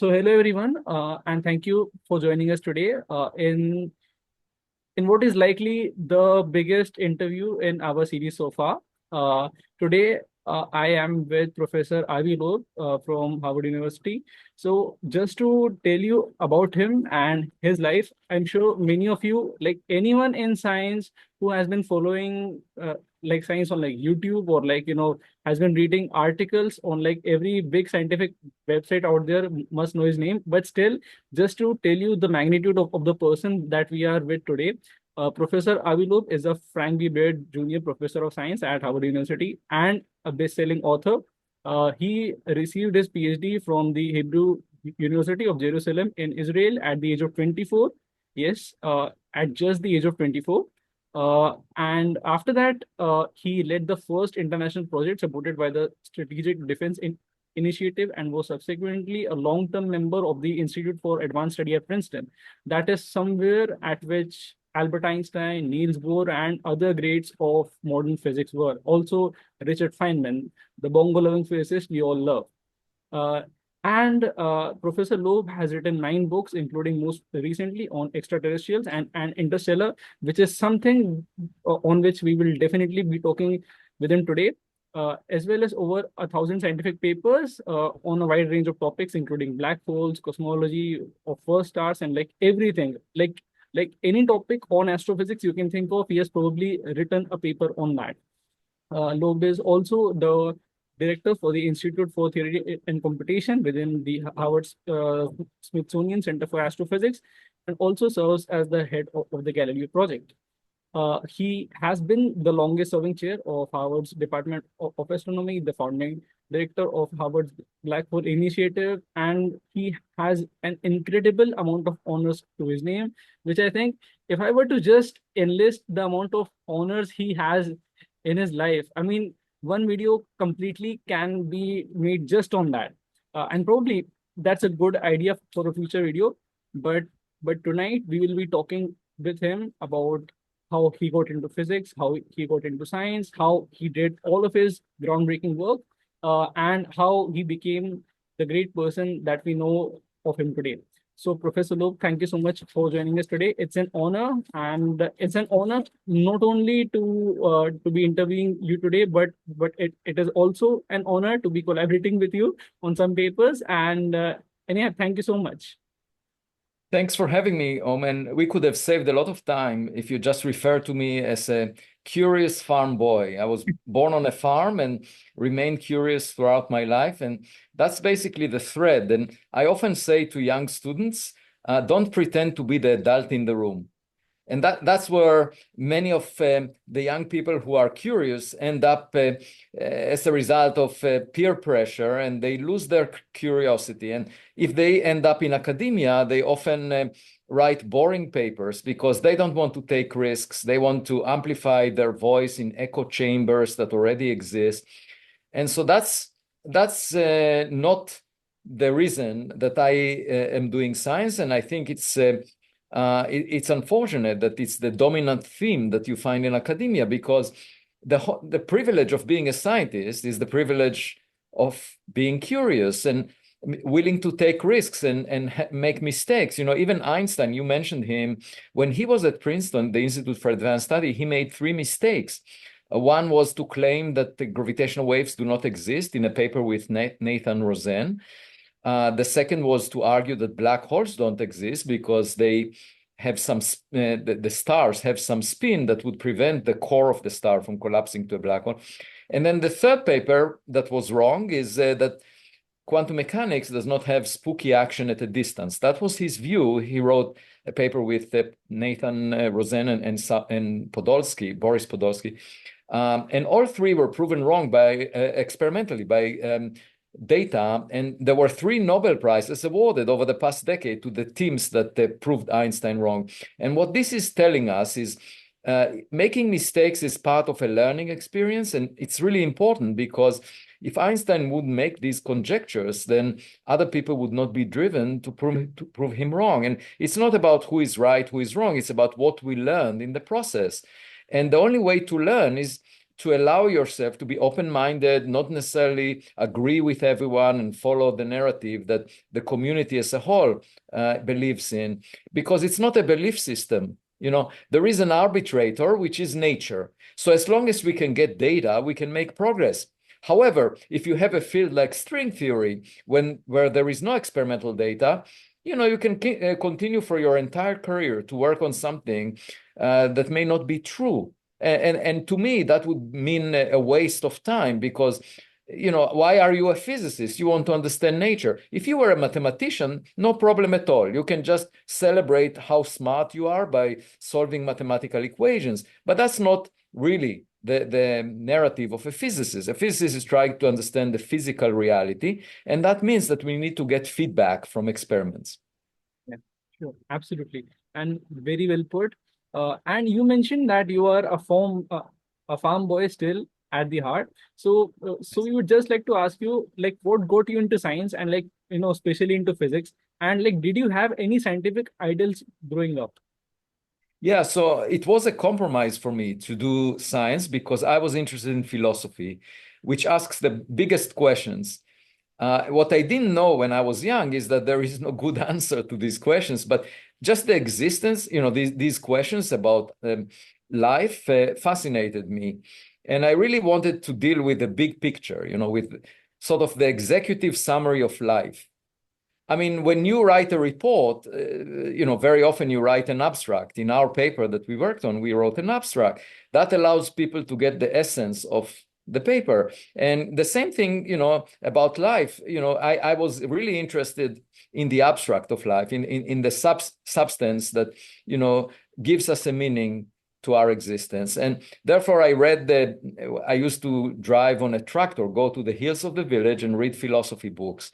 So hello everyone, and thank you for joining us today in what is likely the biggest interview in our series so far. Uh, Today, I am with Professor Avi Loeb from Harvard University. So, just to tell you about him and his life, I'm sure many of you, like anyone in science who has been following like science on like YouTube or like has been reading articles on like every big scientific website out there must know his name. But still, just to tell you the magnitude of the person that we are with today. Professor Avi Loeb is a Frank B. Baird Junior Professor of Science at Harvard University and a best-selling author. He received his PhD from the Hebrew University of Jerusalem in Israel at the age of 24. Yes, at just the age of 24. And after that, he led the first international project supported by the Strategic Defense Initiative and was subsequently a long-term member of the Institute for Advanced Study at Princeton. That is somewhere at which Albert Einstein, Niels Bohr, and other greats of modern physics were. Also, Richard Feynman, the bongo-loving physicist we all love. And Professor Loeb has written 9 books, including most recently on extraterrestrials and interstellar, which is something on which we will definitely be talking with him today, as well as over 1,000 scientific papers on a wide range of topics, including black holes, cosmology, of first stars, and like everything. Like any topic on astrophysics you can think of, he has probably written a paper on that. Loeb is also the director for the Institute for Theory and Computation within the Harvard-Smithsonian Center for Astrophysics, and also serves as the head of the Galileo Project. He has been the longest serving chair of Harvard's Department of Astronomy, the founding director of Harvard's Black Hole Initiative, and he has an incredible amount of honors to his name, which I think if I were to just enlist the amount of honors he has in his life, I mean, one video completely can be made just on that. And probably that's a good idea for a future video. But tonight we will be talking with him about how he got into physics, how he got into science, how he did all of his groundbreaking work, and how he became the great person that we know of him today. So, Professor Loeb, thank you so much for joining us today. It's an honor, and it's an honor not only to be interviewing you today, but it is also an honor to be collaborating with you on some papers. And yeah, thank you so much. Thanks for having me, Om. And we could have saved a lot of time if you just refer to me as a curious farm boy. I was born on a farm and remained curious throughout my life. And that's basically the thread. And I often say to young students, don't pretend to be the adult in the room. And that's where many of the young people who are curious end up as a result of peer pressure, and they lose their curiosity. And if they end up in academia, they often write boring papers because they don't want to take risks. They want to amplify their voice in echo chambers that already exist. And so that's not the reason that I am doing science. And I think it's unfortunate that it's the dominant theme that you find in academia, because the privilege of being a scientist is the privilege of being curious and willing to take risks and make mistakes. You know, even Einstein, you mentioned him, when he was at Princeton, the Institute for Advanced Study, he made 3 mistakes. One was to claim that the gravitational waves do not exist in a paper with Nathan Rosen. The second was to argue that black holes don't exist because they have the stars have some spin that would prevent the core of the star from collapsing to a black hole. And then the third paper that was wrong is that quantum mechanics does not have spooky action at a distance. That was his view. He wrote a paper with Nathan Rosen and Podolsky, Boris Podolsky. And all 3 were proven wrong by experimentally by data, and there were 3 Nobel Prizes awarded over the past decade to the teams that proved Einstein wrong. And what this is telling us is making mistakes is part of a learning experience, and it's really important, because if Einstein would make these conjectures, then other people would not be driven to prove him wrong. And it's not about who is right, who is wrong, it's about what we learned in the process. And the only way to learn is to allow yourself to be open-minded, not necessarily agree with everyone and follow the narrative that the community as a whole believes in, because it's not a belief system. There is an arbitrator, which is nature. So as long as we can get data, we can make progress. However, if you have a field like string theory, where there is no experimental data, you can continue for your entire career to work on something that may not be true. And to me, that would mean a waste of time, because why are you a physicist? You want to understand nature. If you were a mathematician, no problem at all. You can just celebrate how smart you are by solving mathematical equations. But that's not really the narrative of a physicist. A physicist is trying to understand the physical reality, and that means that we need to get feedback from experiments. Yeah, sure, absolutely, and very well put. And you mentioned that you are a farm boy still at the heart. So, so we would just like to ask you, like, what got you into science, and especially into physics, and did you have any scientific idols growing up? Yeah, so it was a compromise for me to do science because I was interested in philosophy, which asks the biggest questions. What I didn't know when I was young is that there is no good answer to these questions, but just the existence, these questions about life fascinated me. And I really wanted to deal with the big picture, with sort of the executive summary of life. I mean, when you write a report, very often you write an abstract. In our paper that we worked on, we wrote an abstract. That allows people to get the essence of the paper. And the same thing, about life, I was really interested in the abstract of life, in the substance that, gives us a meaning to our existence. And therefore, I used to drive on a tractor, go to the hills of the village and read philosophy books.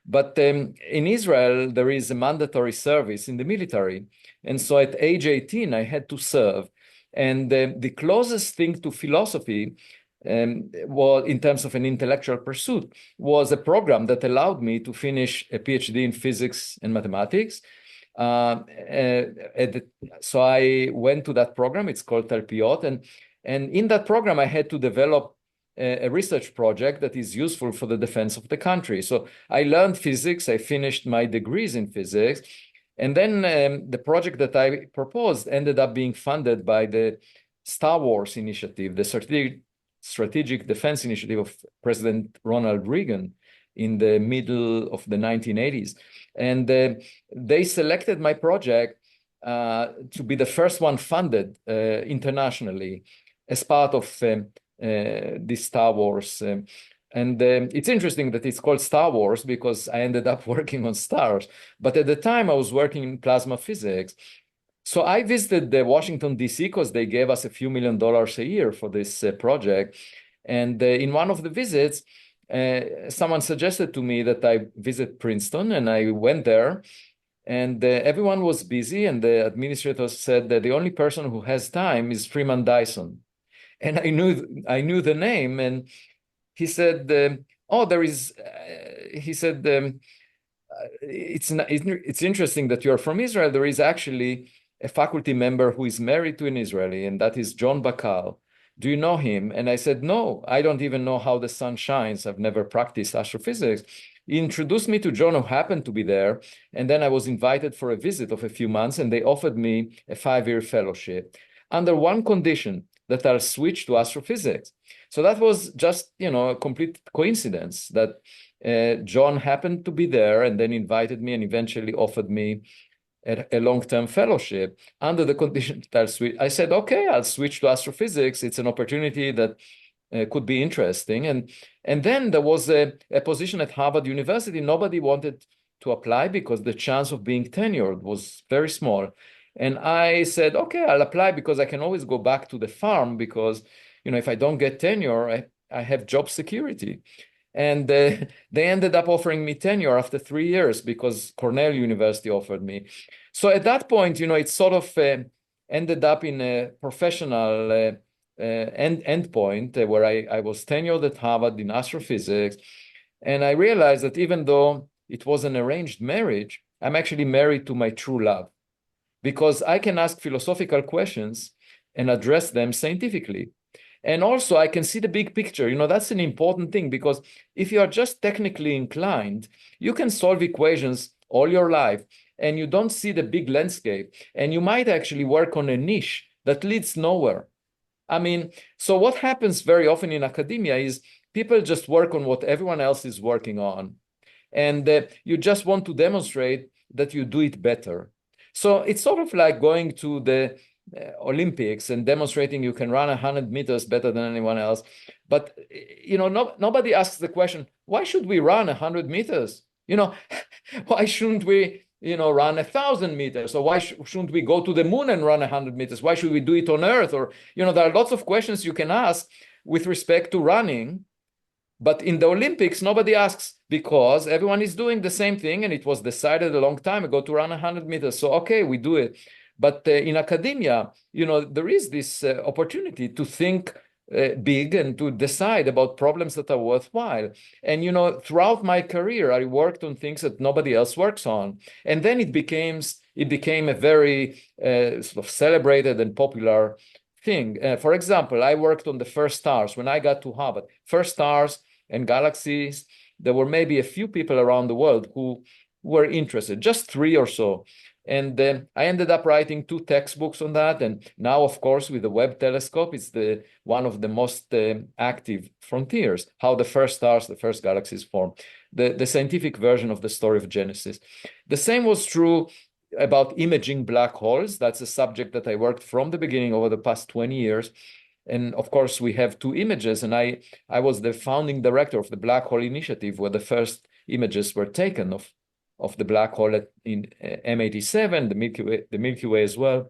But in Israel, there is a mandatory service in the military. And so at age 18, I had to serve. And the closest thing to philosophy, well, in terms of an intellectual pursuit, was a program that allowed me to finish a PhD in physics and mathematics. So I went to that program. It's called Talpiot. And in that program, I had to develop a research project that is useful for the defense of the country. So I learned physics. I finished my degrees in physics. And then the project that I proposed ended up being funded by the Star Wars initiative, the strategic defense initiative of President Ronald Reagan in the middle of the 1980s. And they selected my project to be the first one funded internationally as part of this Star Wars. And it's interesting that it's called Star Wars because I ended up working on stars. But at the time, I was working in plasma physics. So I visited Washington, D.C. because they gave us a few $1 million a year for this project. And in one of the visits, someone suggested to me that I visit Princeton, and I went there. And everyone was busy, and the administrator said that the only person who has time is Freeman Dyson. And I knew the name, and he said, it's interesting that you're from Israel. There is actually a faculty member who is married to an Israeli, and that is John Bakal. Do you know him? And I said, no, I don't even know how the sun shines. I've never practiced astrophysics. He introduced me to John, who happened to be there. And then I was invited for a visit of a few months, and they offered me a 5-year fellowship under one condition, that I'll switch to astrophysics. So that was just, a complete coincidence that John happened to be there and then invited me and eventually offered me a long-term fellowship under the condition that I'll switch. I said, okay, I'll switch to astrophysics. It's an opportunity that could be interesting. And then there was a position at Harvard University. Nobody wanted to apply because the chance of being tenured was very small. And I said, okay, I'll apply because I can always go back to the farm because, if I don't get tenure, I have job security. And they ended up offering me tenure after 3 years because Cornell University offered me. So at that point, it sort of ended up in a professional endpoint where I was tenured at Harvard in astrophysics. And I realized that even though it was an arranged marriage, I'm actually married to my true love, because I can ask philosophical questions and address them scientifically. And also I can see the big picture. You know, that's an important thing, because if you are just technically inclined, you can solve equations all your life and you don't see the big landscape, and you might actually work on a niche that leads nowhere. I mean, so what happens very often in academia is people just work on what everyone else is working on, and you just want to demonstrate that you do it better. So it's sort of like going to the Olympics and demonstrating you can run 100 meters better than anyone else. But, you know, nobody asks the question, why should we run 100 meters? You know, why shouldn't we, you know, run 1,000 meters? Or why shouldn't we go to the moon and run 100 meters? Why should we do it on Earth? Or, you know, there are lots of questions you can ask with respect to running. But in the Olympics, nobody asks, because everyone is doing the same thing, and it was decided a long time ago to run 100 meters. So, okay, we do it. But in academia, you know, there is this opportunity to think big and to decide about problems that are worthwhile. And, you know, throughout my career, I worked on things that nobody else works on. And then it became a very sort of celebrated and popular thing. For example, I worked on the first stars when I got to Harvard. First stars and galaxies, there were maybe a few people around the world who were interested, just 3 or so. And I ended up writing 2 textbooks on that. And now, of course, with the Webb telescope, it's one of the most active frontiers, how the first stars, the first galaxies form, the scientific version of the story of Genesis. The same was true about imaging black holes. That's a subject that I worked from the beginning over the past 20 years. And of course, we have 2 images, and I was the founding director of the Black Hole Initiative, where the first images were taken of the black hole in M87, the Milky Way as well.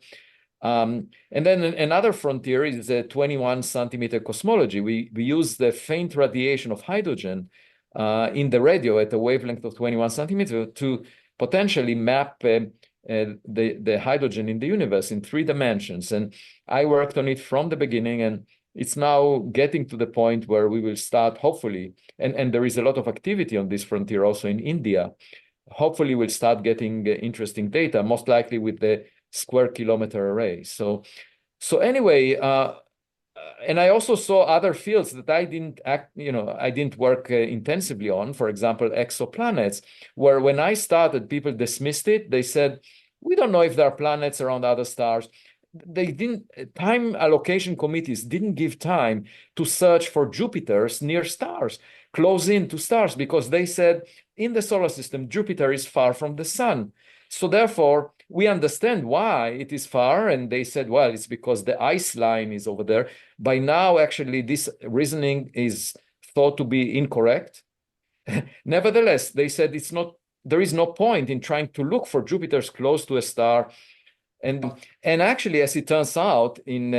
And then another frontier is the 21 centimeter cosmology. We use the faint radiation of hydrogen in the radio at a wavelength of 21 centimeter to potentially map the hydrogen in the universe in 3 dimensions. And I worked on it from the beginning, and it's now getting to the point where we will start, hopefully, and there is a lot of activity on this frontier also in India. Hopefully we'll start getting interesting data, most likely with the square kilometer array. So anyway, and I also saw other fields that I didn't work intensively on. For example, exoplanets, where when I started, people dismissed it. They said, we don't know if there are planets around other stars. Time allocation committees didn't give time to search for Jupiters near stars, close in to stars, because they said in the solar system, Jupiter is far from the sun. So therefore, we understand why it is far. And they said, well, it's because the ice line is over there. By now, actually, this reasoning is thought to be incorrect. Nevertheless, they said there is no point in trying to look for Jupiters close to a star. And actually, as it turns out, in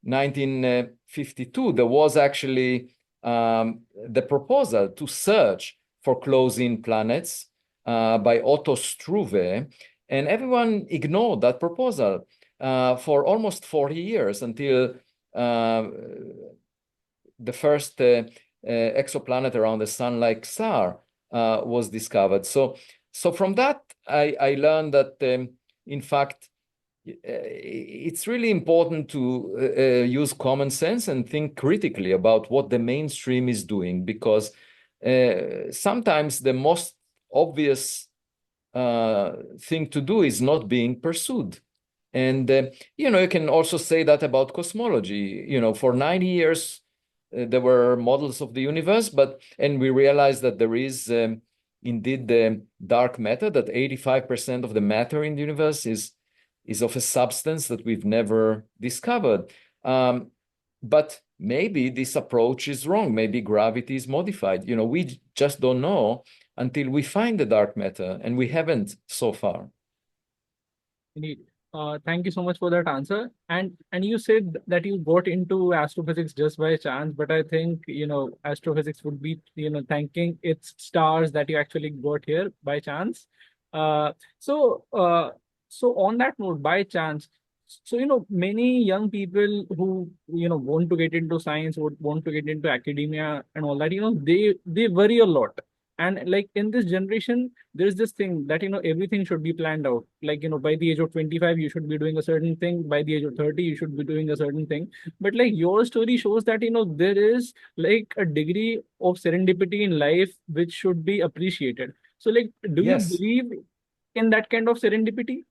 1952, there was actually the proposal to search for close-in planets by Otto Struve, and everyone ignored that proposal for almost 40 years until the first exoplanet around the sun like SAR was discovered. So from that, I learned that, in fact, it's really important to use common sense and think critically about what the mainstream is doing, because sometimes the most obvious thing to do is not being pursued. And, you can also say that about cosmology. For 90 years, there were models of the universe, and we realized that there is indeed the dark matter, that 85% of the matter in the universe is of a substance that we've never discovered. But maybe this approach is wrong. Maybe gravity is modified. We just don't know until we find the dark matter, and we haven't so far. Indeed. Thank you so much for that answer. And you said that you got into astrophysics just by chance, but I think, astrophysics would be, thanking its stars that you actually got here by chance. So on that note, by chance, so, many young people who, want to get into science, would want to get into academia and all that, they worry a lot. And like in this generation, there's this thing that, everything should be planned out. Like, by the age of 25, you should be doing a certain thing. By the age of 30, you should be doing a certain thing. But like your story shows that, there is like a degree of serendipity in life which should be appreciated. So like, do you Yes. believe in that kind of serendipity?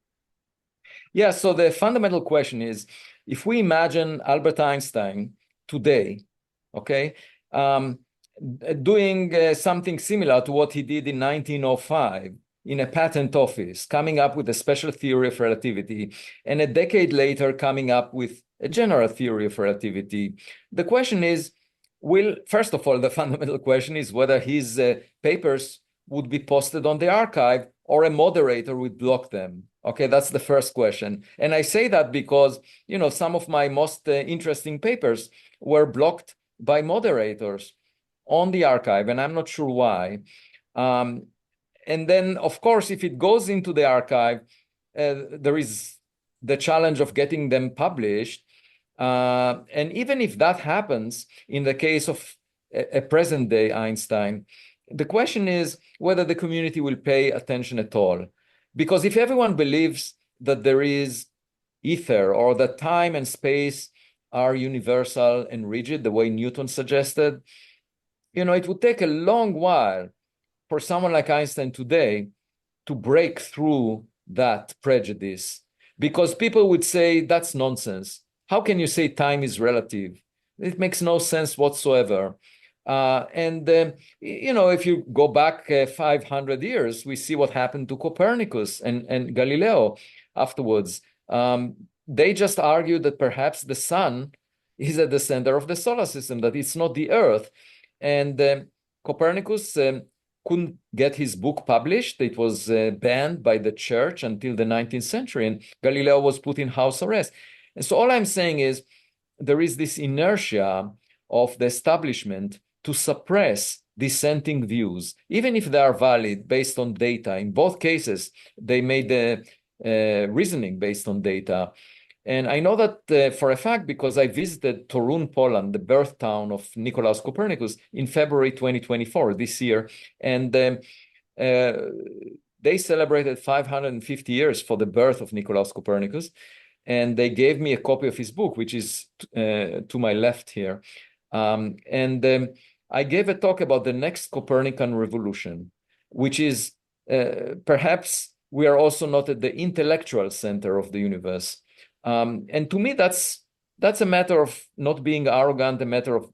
Yeah, so the fundamental question is, if we imagine Albert Einstein today, okay, doing something similar to what he did in 1905 in a patent office, coming up with a special theory of relativity, and a decade later coming up with a general theory of relativity, the question is, first of all, the fundamental question is whether his papers would be posted on the archive or a moderator would block them. Okay, that's the first question. And I say that because, some of my most interesting papers were blocked by moderators on the archive, and I'm not sure why. And then, of course, if it goes into the archive, there is the challenge of getting them published. And even if that happens in the case of a present-day Einstein, the question is whether the community will pay attention at all. Because if everyone believes that there is ether or that time and space are universal and rigid, the way Newton suggested, it would take a long while for someone like Einstein today to break through that prejudice, because people would say that's nonsense. How can you say time is relative? It makes no sense whatsoever. If you go back 500 years, we see what happened to Copernicus and Galileo afterwards. They just argued that perhaps the sun is at the center of the solar system, that it's not the Earth. And Copernicus couldn't get his book published. It was banned by the church until the 19th century, and Galileo was put in house arrest. And so all I'm saying is there is this inertia of the establishment to suppress dissenting views, even if they are valid based on data. In both cases, they made the reasoning based on data. And I know that for a fact because I visited Torun, Poland, the birth town of Nicolaus Copernicus, in February 2024, this year. And they celebrated 550 years for the birth of Nicolaus Copernicus. And they gave me a copy of his book, which is to my left here. I gave a talk about the next Copernican revolution, which is perhaps we are also not at the intellectual center of the universe. And to me, that's a matter of not being arrogant, a matter of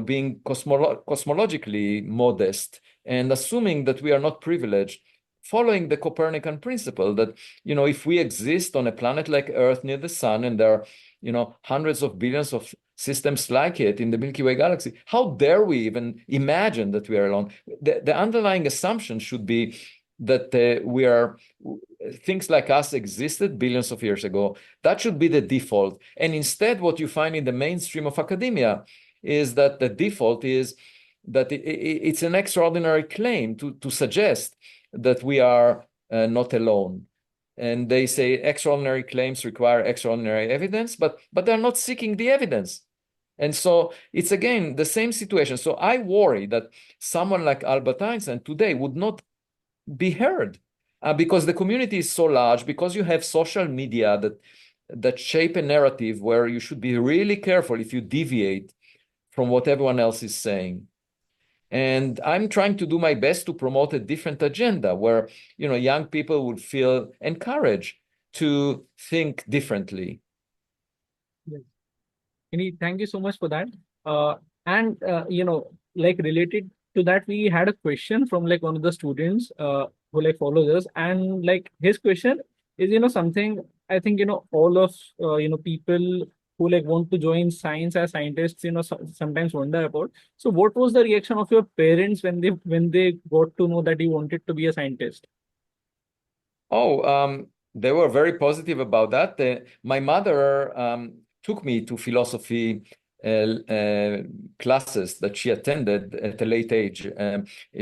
being cosmologically modest and assuming that we are not privileged, following the Copernican principle that if we exist on a planet like Earth near the sun, and there are hundreds of billions of systems like it in the Milky Way galaxy, how dare we even imagine that we are alone? The underlying assumption should be that things like us existed billions of years ago. That should be the default. And instead, what you find in the mainstream of academia is that the default is that it's an extraordinary claim to suggest that we are not alone. And they say extraordinary claims require extraordinary evidence, but they're not seeking the evidence. And so it's again the same situation. So I worry that someone like Albert Einstein today would not be heard because the community is so large, because you have social media that shape a narrative where you should be really careful if you deviate from what everyone else is saying. And I'm trying to do my best to promote a different agenda where young people would feel encouraged to think differently. Yes. Thank you so much for that. Like related to that, we had a question from like one of the students who like follows us, and like his question is something I think all of people who like want to join science as scientists sometimes wonder about. So, what was the reaction of your parents when they got to know that you wanted to be a scientist? They were very positive about that. My mother took me to philosophy classes that she attended at a late age.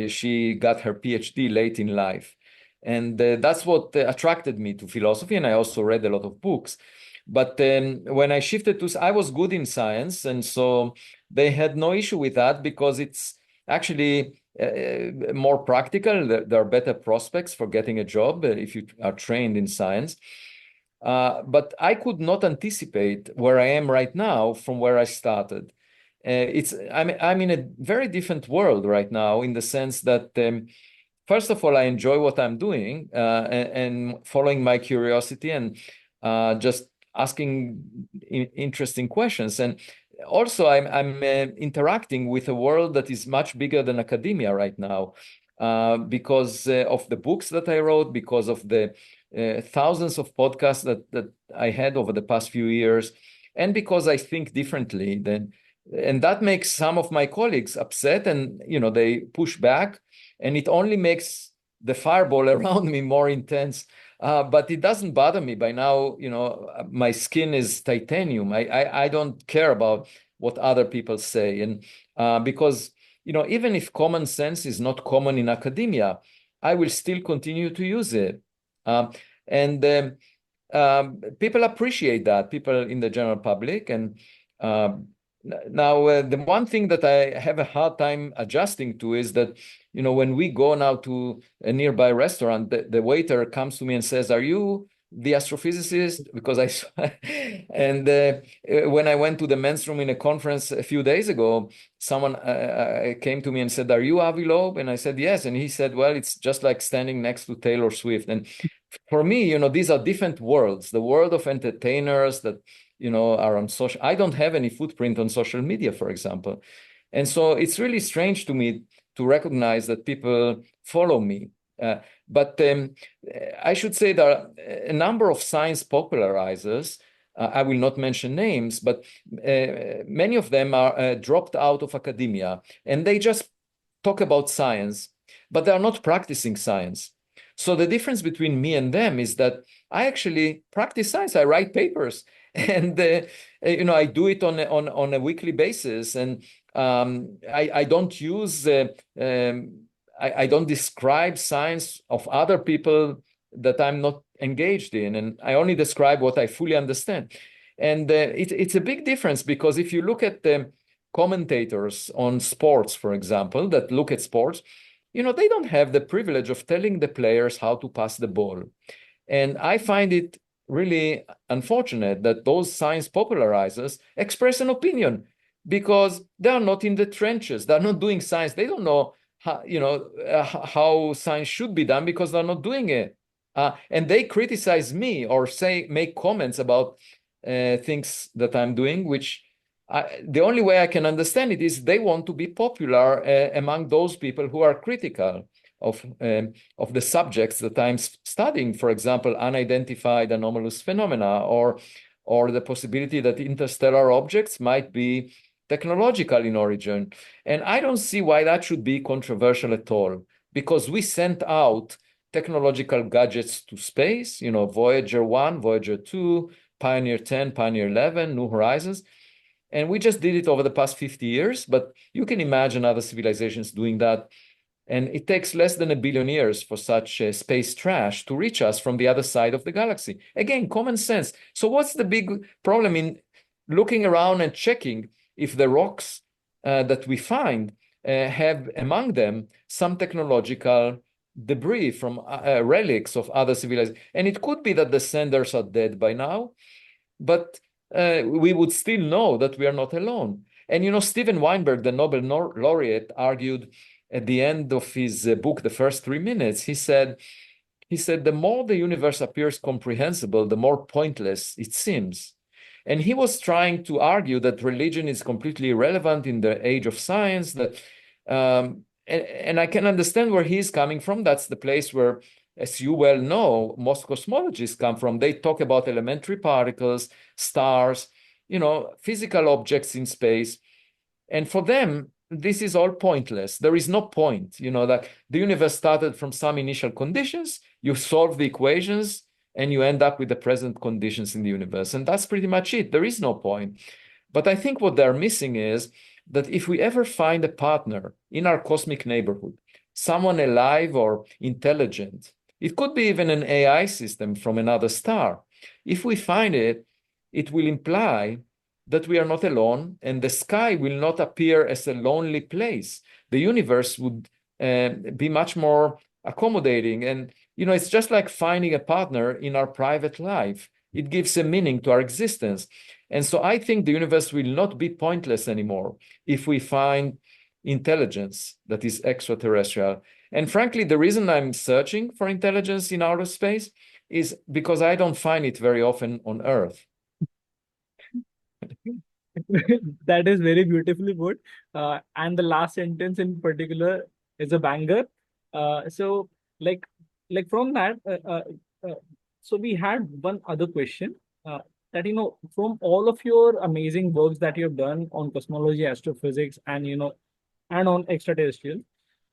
She got her PhD late in life. And that's what attracted me to philosophy. And I also read a lot of books. But when I shifted I was good in science. And so they had no issue with that because it's actually more practical. There are better prospects for getting a job if you are trained in science. But I could not anticipate where I am right now from where I started. I'm in a very different world right now, in the sense that first of all, I enjoy what I'm doing and following my curiosity and just asking interesting questions. And also, I'm interacting with a world that is much bigger than academia right now, because of the books that I wrote, because of the thousands of podcasts that I had over the past few years, and because I think differently and that makes some of my colleagues upset, and they push back, and it only makes the fireball around me more intense. But it doesn't bother me. By now, my skin is titanium. I don't care about what other people say, and because even if common sense is not common in academia, I will still continue to use it, and people appreciate that. People in the general public, and now, the one thing that I have a hard time adjusting to is that, when we go now to a nearby restaurant, the waiter comes to me and says, "Are you the astrophysicist?" Because and when I went to the men's room in a conference a few days ago, someone came to me and said, "Are you Avi Loeb?" And I said, "Yes." And he said, "Well, it's just like standing next to Taylor Swift." And for me, these are different worlds. The world of entertainers that are on social. I don't have any footprint on social media, for example. And so it's really strange to me to recognize that people follow me. But I should say there are a number of science popularizers. I will not mention names, but many of them are dropped out of academia, and they just talk about science, but they are not practicing science. So the difference between me and them is that I actually practice science. I write papers, and I do it on a weekly basis, and I don't use I don't describe science of other people that I'm not engaged in, and I only describe what I fully understand. And it's a big difference, because if you look at the commentators on sports, for example, that look at sports, they don't have the privilege of telling the players how to pass the ball. And I find it really unfortunate that those science popularizers express an opinion, because they are not in the trenches. They're not doing science. They don't know how science should be done, because they're not doing it. And they criticize me or make comments about things that I'm doing, which the only way I can understand it is they want to be popular among those people who are critical of the subjects that I'm studying. For example, unidentified anomalous phenomena, or the possibility that interstellar objects might be technological in origin. And I don't see why that should be controversial at all, because we sent out technological gadgets to space, Voyager 1, Voyager 2, Pioneer 10, Pioneer 11, New Horizons. And we just did it over the past 50 years, but you can imagine other civilizations doing that. And it takes less than 1 billion years for such space trash to reach us from the other side of the galaxy. Again, common sense. So what's the big problem in looking around and checking if the rocks that we find have among them some technological debris from relics of other civilizations? And it could be that the senders are dead by now, but we would still know that we are not alone. And Steven Weinberg, the Nobel laureate, argued at the end of his book, The First 3 Minutes, he said, the more the universe appears comprehensible, the more pointless it seems. And he was trying to argue that religion is completely irrelevant in the age of science, that and I can understand where he's coming from. That's the place where, as you well know, most cosmologists come from. They talk about elementary particles, stars, physical objects in space. And for them, this is all pointless. There is no point, that the universe started from some initial conditions, you solve the equations, and you end up with the present conditions in the universe. And that's pretty much it. There is no point. But I think what they're missing is that if we ever find a partner in our cosmic neighborhood, someone alive or intelligent, it could be even an AI system from another star. If we find it, it will imply that we are not alone, and the sky will not appear as a lonely place. The universe would be much more accommodating. And, it's just like finding a partner in our private life. It gives a meaning to our existence. And so I think the universe will not be pointless anymore if we find intelligence that is extraterrestrial. And frankly, the reason I'm searching for intelligence in outer space is because I don't find it very often on Earth. That is very beautifully put. And the last sentence in particular is a banger. So like from that, uh, so we had one other question, that from all of your amazing works that you've done on cosmology, astrophysics, and on extraterrestrial,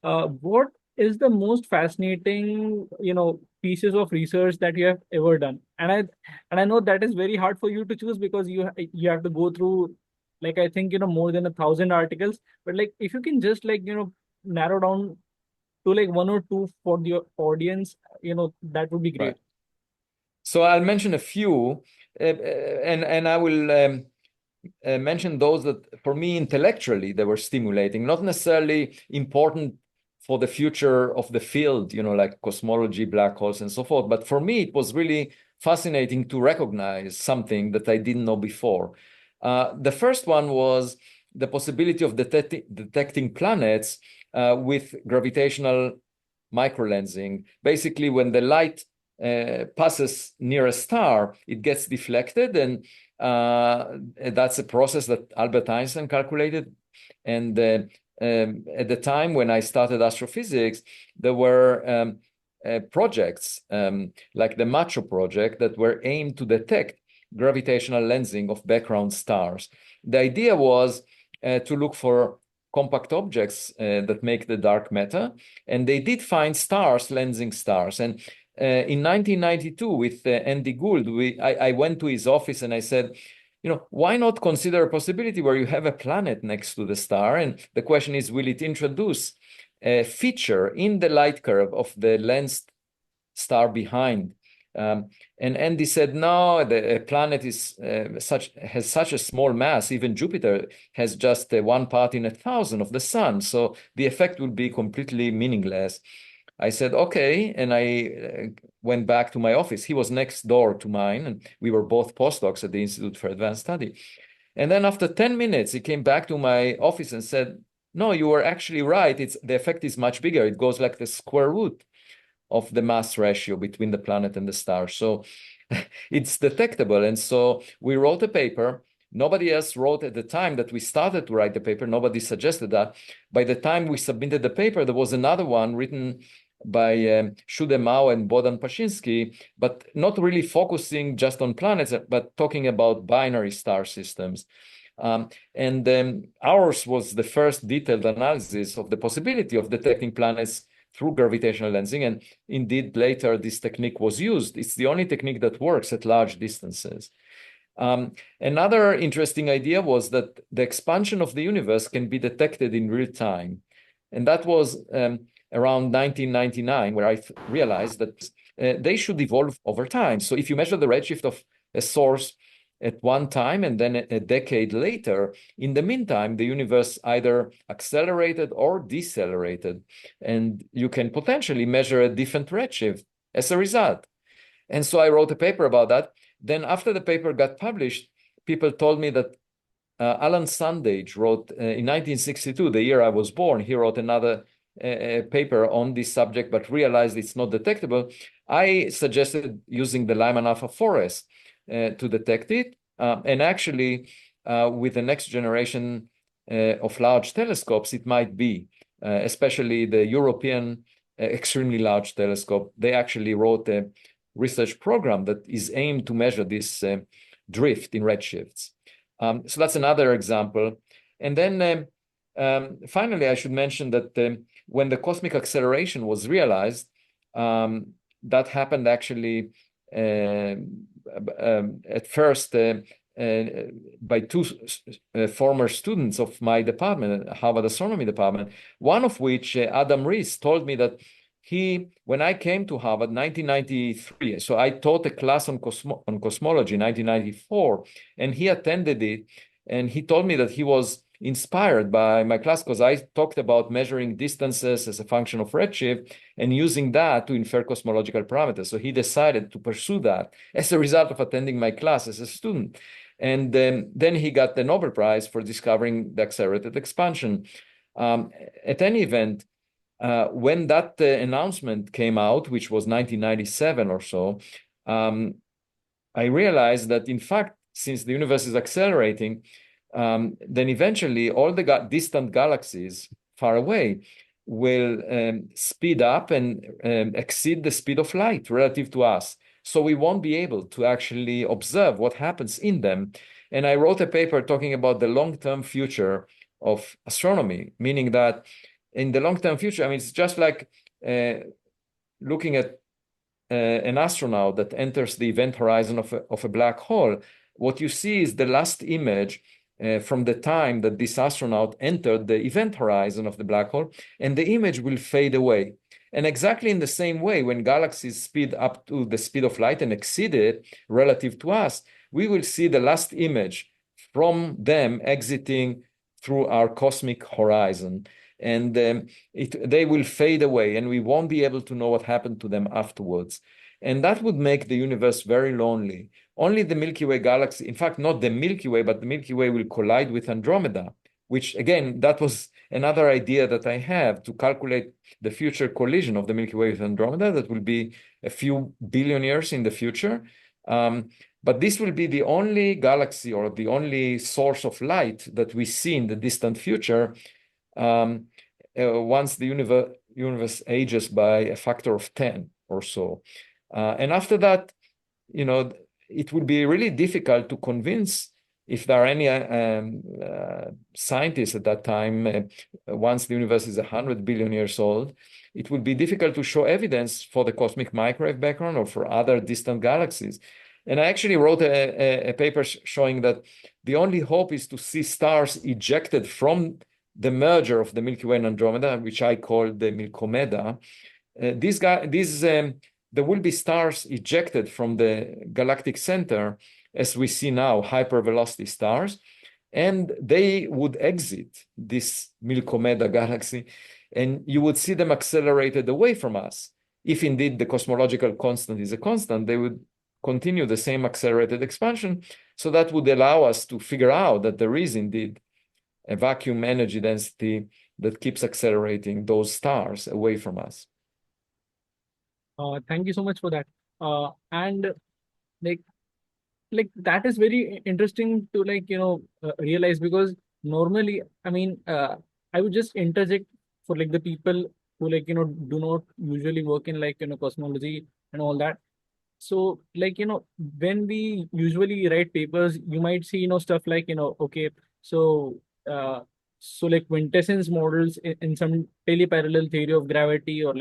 what is the most fascinating pieces of research that you have ever done? And I know that is very hard for you to choose, because you have to go through, like, I think more than 1,000 articles. But like, if you can just narrow down to like one or two for the audience, that would be great. Right. So I'll mention a few, and I will mention those that for me intellectually they were stimulating, not necessarily important for the future of the field, like cosmology, black holes, and so forth. But for me, it was really fascinating to recognize something that I didn't know before. The first one was the possibility of detecting planets with gravitational microlensing. Basically, when the light passes near a star, it gets deflected, and that's a process that Albert Einstein calculated. And at the time when I started astrophysics, there were projects like the Macho project that were aimed to detect gravitational lensing of background stars. The idea was to look for compact objects that make the dark matter, and they did find stars lensing stars. And in 1992, with Andy Gould, I went to his office and I said, why not consider a possibility where you have a planet next to the star? And the question is, will it introduce a feature in the light curve of the lensed star behind? And Andy said, no, the planet has such a small mass. Even Jupiter has just 1 part in 1,000 of the sun. So the effect will be completely meaningless. I said, okay. And I went back to my office. He was next door to mine, and we were both postdocs at the Institute for Advanced Study. And then after 10 minutes, he came back to my office and said, no, you were actually right. The effect is much bigger. It goes like the square root of the mass ratio between the planet and the star. So it's detectable. And so we wrote a paper. Nobody else wrote at the time that we started to write the paper. Nobody suggested that. By the time we submitted the paper, there was another one written by Shude Mao and Bohdan Pashinsky, but not really focusing just on planets, but talking about binary star systems. And ours was the first detailed analysis of the possibility of detecting planets through gravitational lensing. And indeed, later, this technique was used. It's the only technique that works at large distances. Another interesting idea was that the expansion of the universe can be detected in real time. And that was around 1999, where I realized that they should evolve over time. So if you measure the redshift of a source at one time and then a decade later, in the meantime, the universe either accelerated or decelerated. And you can potentially measure a different redshift as a result. And so I wrote a paper about that. Then after the paper got published, people told me that Alan Sandage wrote in 1962, the year I was born, he wrote another paper on this subject, but realized it's not detectable. I suggested using the Lyman alpha 4S to detect it. And actually, with the next generation of large telescopes, it might be, especially the European extremely large telescope. They actually wrote a research program that is aimed to measure this drift in redshifts. So that's another example. And then finally, I should mention that when the cosmic acceleration was realized, that happened actually at first by two former students of my department, Harvard Astronomy department, one of which, Adam Rees, told me that when I came to Harvard in 1993, so I taught a class on cosmology in 1994, and he attended it, and he told me that he was inspired by my class because I talked about measuring distances as a function of redshift and using that to infer cosmological parameters. So he decided to pursue that as a result of attending my class as a student. And then he got the Nobel Prize for discovering the accelerated expansion. At any event, when that announcement came out, which was 1997 or so, I realized that, in fact, since the universe is accelerating, then eventually all the distant galaxies far away will speed up and exceed the speed of light relative to us. So we won't be able to actually observe what happens in them. And I wrote a paper talking about the long-term future of astronomy, meaning that in the long-term future, I mean, it's just like looking at an astronaut that enters the event horizon of a black hole. What you see is the last image from the time that this astronaut entered the event horizon of the black hole, and the image will fade away. And exactly in the same way, when galaxies speed up to the speed of light and exceed it relative to us, we will see the last image from them exiting through our cosmic horizon. And they will fade away, and we won't be able to know what happened to them afterwards. And that would make the universe very lonely. Only the Milky Way galaxy, in fact, not the Milky Way, but the Milky Way will collide with Andromeda, which, again, that was another idea that I have to calculate the future collision of the Milky Way with Andromeda. That will be a few billion years in the future. But this will be the only galaxy or the only source of light that we see in the distant future once the universe ages by a factor of 10 or so. And after that, it will be really difficult to convince, if there are any scientists at that time, once the universe is 100 billion years old, it will be difficult to show evidence for the cosmic microwave background or for other distant galaxies. And I actually wrote a paper showing that the only hope is to see stars ejected from the merger of the Milky Way and Andromeda, which I call the Milkomeda. There will be stars ejected from the galactic center, as we see now, hypervelocity stars, and they would exit this Milkomeda galaxy, and you would see them accelerated away from us. If indeed the cosmological constant is a constant, they would continue the same accelerated expansion. So that would allow us to figure out that there is indeed a vacuum energy density that keeps accelerating those stars away from us. Thank you so much for that. And like that is very interesting to realize, because normally, I mean, I would just interject for the people who do not usually work in cosmology and all that. So when we usually write papers, you might see stuff like okay, so quintessence models in some teleparallel theory of gravity, or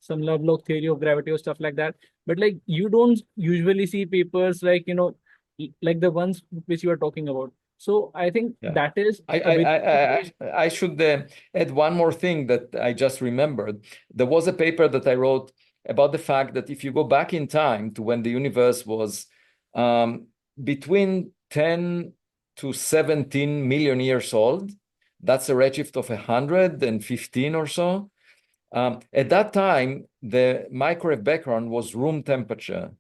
some Lovelock theory of gravity or stuff like that. But you don't usually see papers like the ones which you are talking about. So I think that is I should add one more thing that I just remembered. There was a paper that I wrote about the fact that if you go back in time to when the universe was between 10 to 17 million years old, that's a redshift of 115 or so. At that time, the microwave background was room temperature.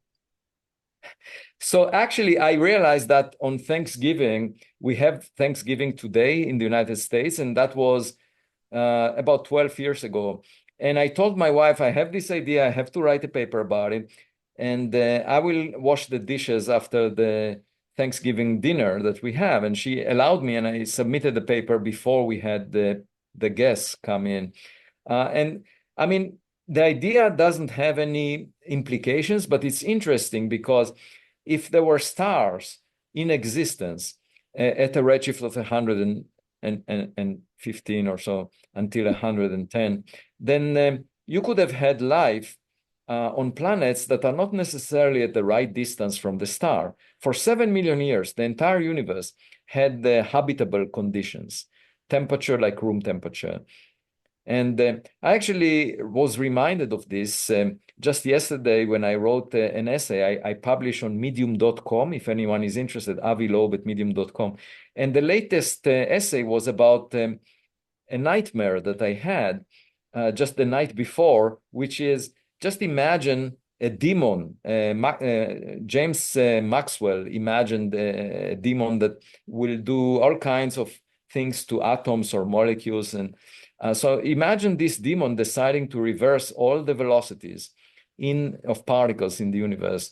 So actually, I realized that on Thanksgiving, we have Thanksgiving today in the United States, and that was about 12 years ago. And I told my wife, I have this idea, I have to write a paper about it, and I will wash the dishes after the Thanksgiving dinner that we have. And she allowed me, and I submitted the paper before we had the guests come in. And I mean, the idea doesn't have any implications, but it's interesting because if there were stars in existence at a redshift of 115 or so until 110, then you could have had life on planets that are not necessarily at the right distance from the star. For 7 million years, the entire universe had the habitable conditions, temperature like room temperature. And I actually was reminded of this just yesterday, when I wrote an essay, I published on medium.com, if anyone is interested, Avi Loeb at medium.com. And the latest essay was about a nightmare that I had just the night before, which is, just imagine a demon. James Maxwell imagined a demon that will do all kinds of things to atoms or molecules. And so imagine this demon deciding to reverse all the velocities of particles in the universe.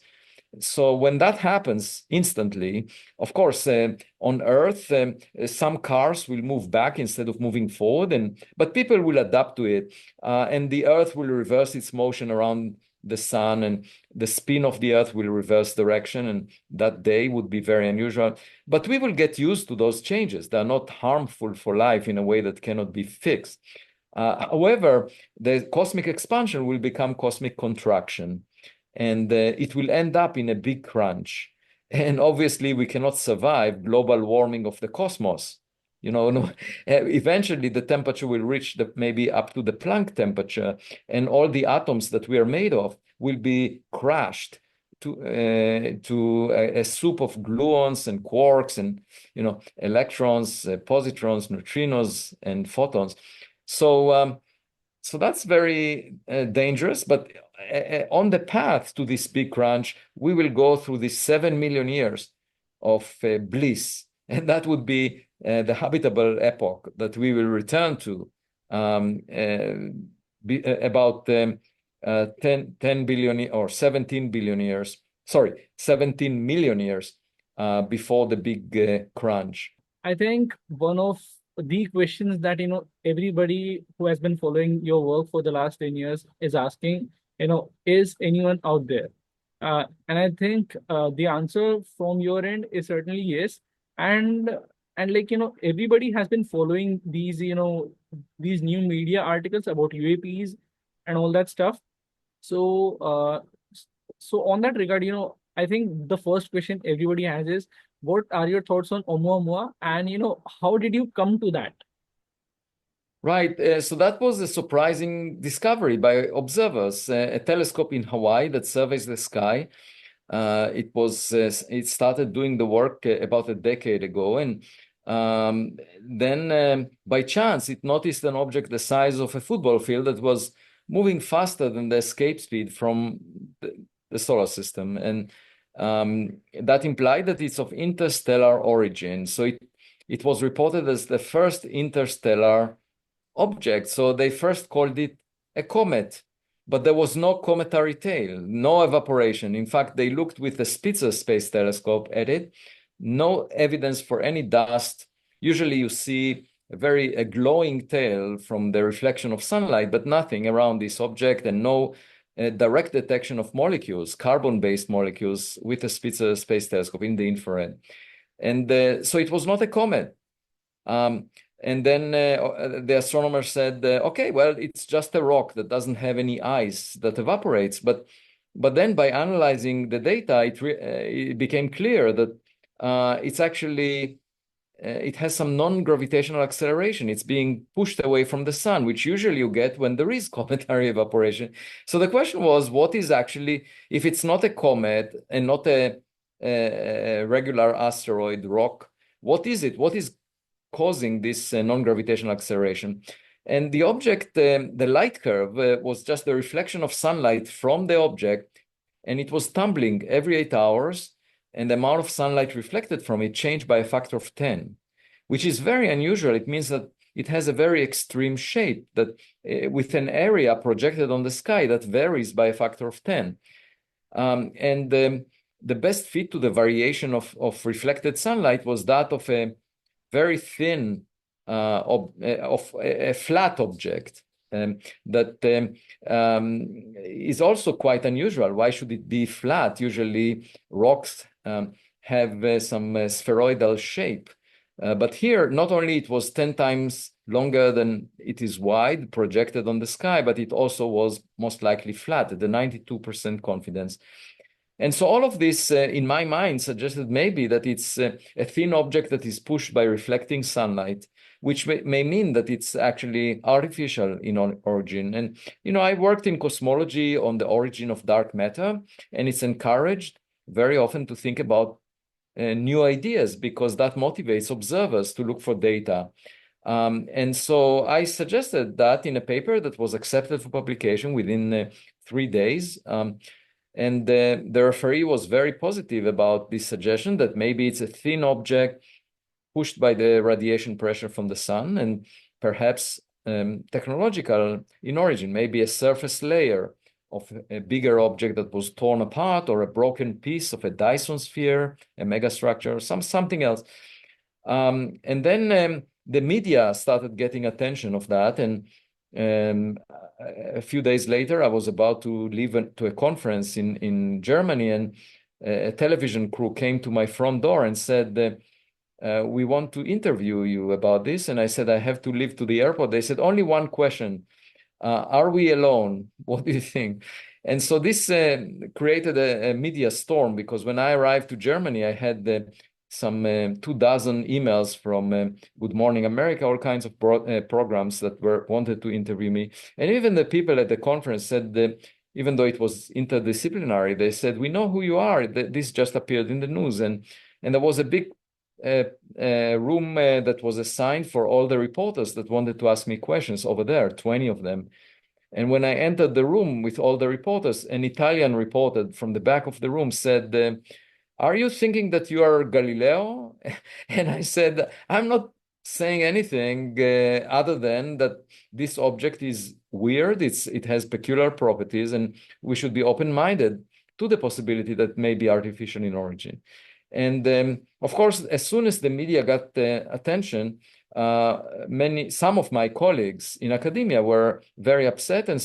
So when that happens instantly, of course, on Earth, some cars will move back instead of moving forward, but people will adapt to it, and the Earth will reverse its motion around the sun, and the spin of the Earth will reverse direction, and that day would be very unusual. But we will get used to those changes. They are not harmful for life in a way that cannot be fixed. However, the cosmic expansion will become cosmic contraction, and it will end up in a big crunch. And obviously, we cannot survive global warming of the cosmos. Eventually the temperature will reach maybe up to the Planck temperature, and all the atoms that we are made of will be crushed to a soup of gluons and quarks and electrons, positrons, neutrinos, and photons. So that's very dangerous. But on the path to this big crunch, we will go through these 7 million years of bliss, and that would be the habitable epoch that we will return to about 10 billion or 17 billion years, 17 million years before the big crunch. I think one of the questions that everybody who has been following your work for the last 10 years is asking, is anyone out there? And I think the answer from your end is certainly yes. And everybody has been following these these new media articles about UAPs and all that stuff. So on that regard, I think the first question everybody has is, what are your thoughts on Oumuamua, and how did you come to that? Right. So that was a surprising discovery by observers. A telescope in Hawaii that surveys the sky. It started doing the work about a decade ago, and then by chance it noticed an object the size of a football field that was moving faster than the escape speed from the solar system, and that implied that it's of interstellar origin. So it was reported as the first interstellar object. So they first called it a comet, but there was no cometary tail, no evaporation. In fact, they looked with the Spitzer Space Telescope at it, no evidence for any dust. Usually you see a glowing tail from the reflection of sunlight, but nothing around this object, and no direct detection of molecules, carbon-based molecules, with a Spitzer Space Telescope in the infrared. And so it was not a comet. And then the astronomer said, okay, well, it's just a rock that doesn't have any ice that evaporates. But then by analyzing the data, it became clear that it's actually, it has some non-gravitational acceleration. It's being pushed away from the sun, which usually you get when there is cometary evaporation. So the question was, what is actually, if it's not a comet and not a regular asteroid rock, what is it? What is causing this non-gravitational acceleration? And the object, the light curve, was just the reflection of sunlight from the object, and it was tumbling every 8 hours, and the amount of sunlight reflected from it changed by a factor of 10, which is very unusual. It means that it has a very extreme shape that with an area projected on the sky that varies by a factor of 10. And the best fit to the variation of reflected sunlight was that of a very thin, of a flat object that is also quite unusual. Why should it be flat? Usually rocks have some spheroidal shape. But here, not only it was 10 times longer than it is wide, projected on the sky, but it also was most likely flat at the 92% confidence. And so all of this, in my mind, suggested maybe that it's a thin object that is pushed by reflecting sunlight. which may mean that it's actually artificial in origin. And, I worked in cosmology on the origin of dark matter, and it's encouraged very often to think about new ideas because that motivates observers to look for data. And so I suggested that in a paper that was accepted for publication within 3 days. And the referee was very positive about this suggestion that maybe it's a thin object pushed by the radiation pressure from the sun, and perhaps technological in origin, maybe a surface layer of a bigger object that was torn apart, or a broken piece of a Dyson sphere, a megastructure, or something else. And then the media started getting attention of that, and a few days later, I was about to leave to a conference in Germany, and a television crew came to my front door and said, we want to interview you about this. And I said, I have to leave to the airport. They said, only one question. Are we alone? What do you think? And so this created a media storm, because when I arrived to Germany, I had some 24 emails from Good Morning America, all kinds of programs that wanted to interview me. And even the people at the conference said that even though it was interdisciplinary, they said, we know who you are. This just appeared in the news. And there was a big room that was assigned for all the reporters that wanted to ask me questions over there, 20 of them. And when I entered the room with all the reporters, an Italian reporter from the back of the room said, are you thinking that you are Galileo? And I said, I'm not saying anything other than that this object is weird, it has peculiar properties, and we should be open-minded to the possibility that may be artificial in origin. And of course, as soon as the media got attention, some of my colleagues in academia were very upset and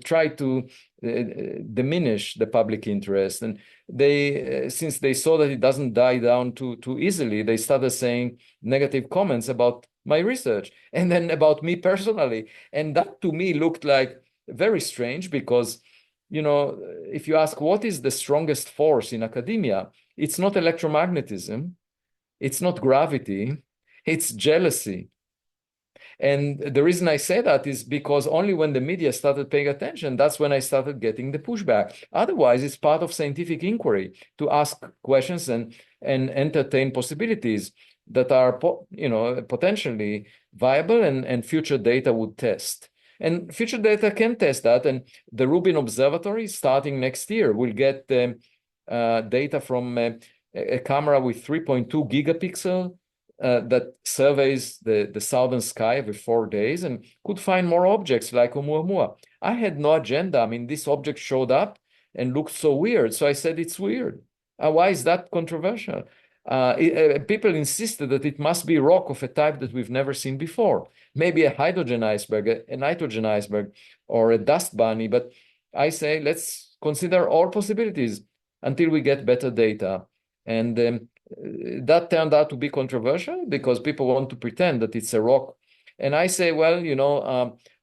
tried to diminish the public interest. And they, since they saw that it doesn't die down too easily, they started saying negative comments about my research and then about me personally. And that to me looked like very strange, because, if you ask what is the strongest force in academia, it's not electromagnetism, it's not gravity, it's jealousy. And the reason I say that is because only when the media started paying attention, that's when I started getting the pushback. Otherwise, it's part of scientific inquiry to ask questions and entertain possibilities that are potentially viable and future data would test. And future data can test that. And the Rubin Observatory, starting next year, will get data from a camera with 3.2 gigapixel that surveys the southern sky every 4 days and could find more objects like Oumuamua. I had no agenda. I mean, this object showed up and looked so weird. So I said, it's weird. Why is that controversial? People insisted that it must be rock of a type that we've never seen before. Maybe a hydrogen iceberg, a nitrogen iceberg, or a dust bunny. But I say, let's consider all possibilities until we get better data. And that turned out to be controversial because people want to pretend that it's a rock. And I say, well,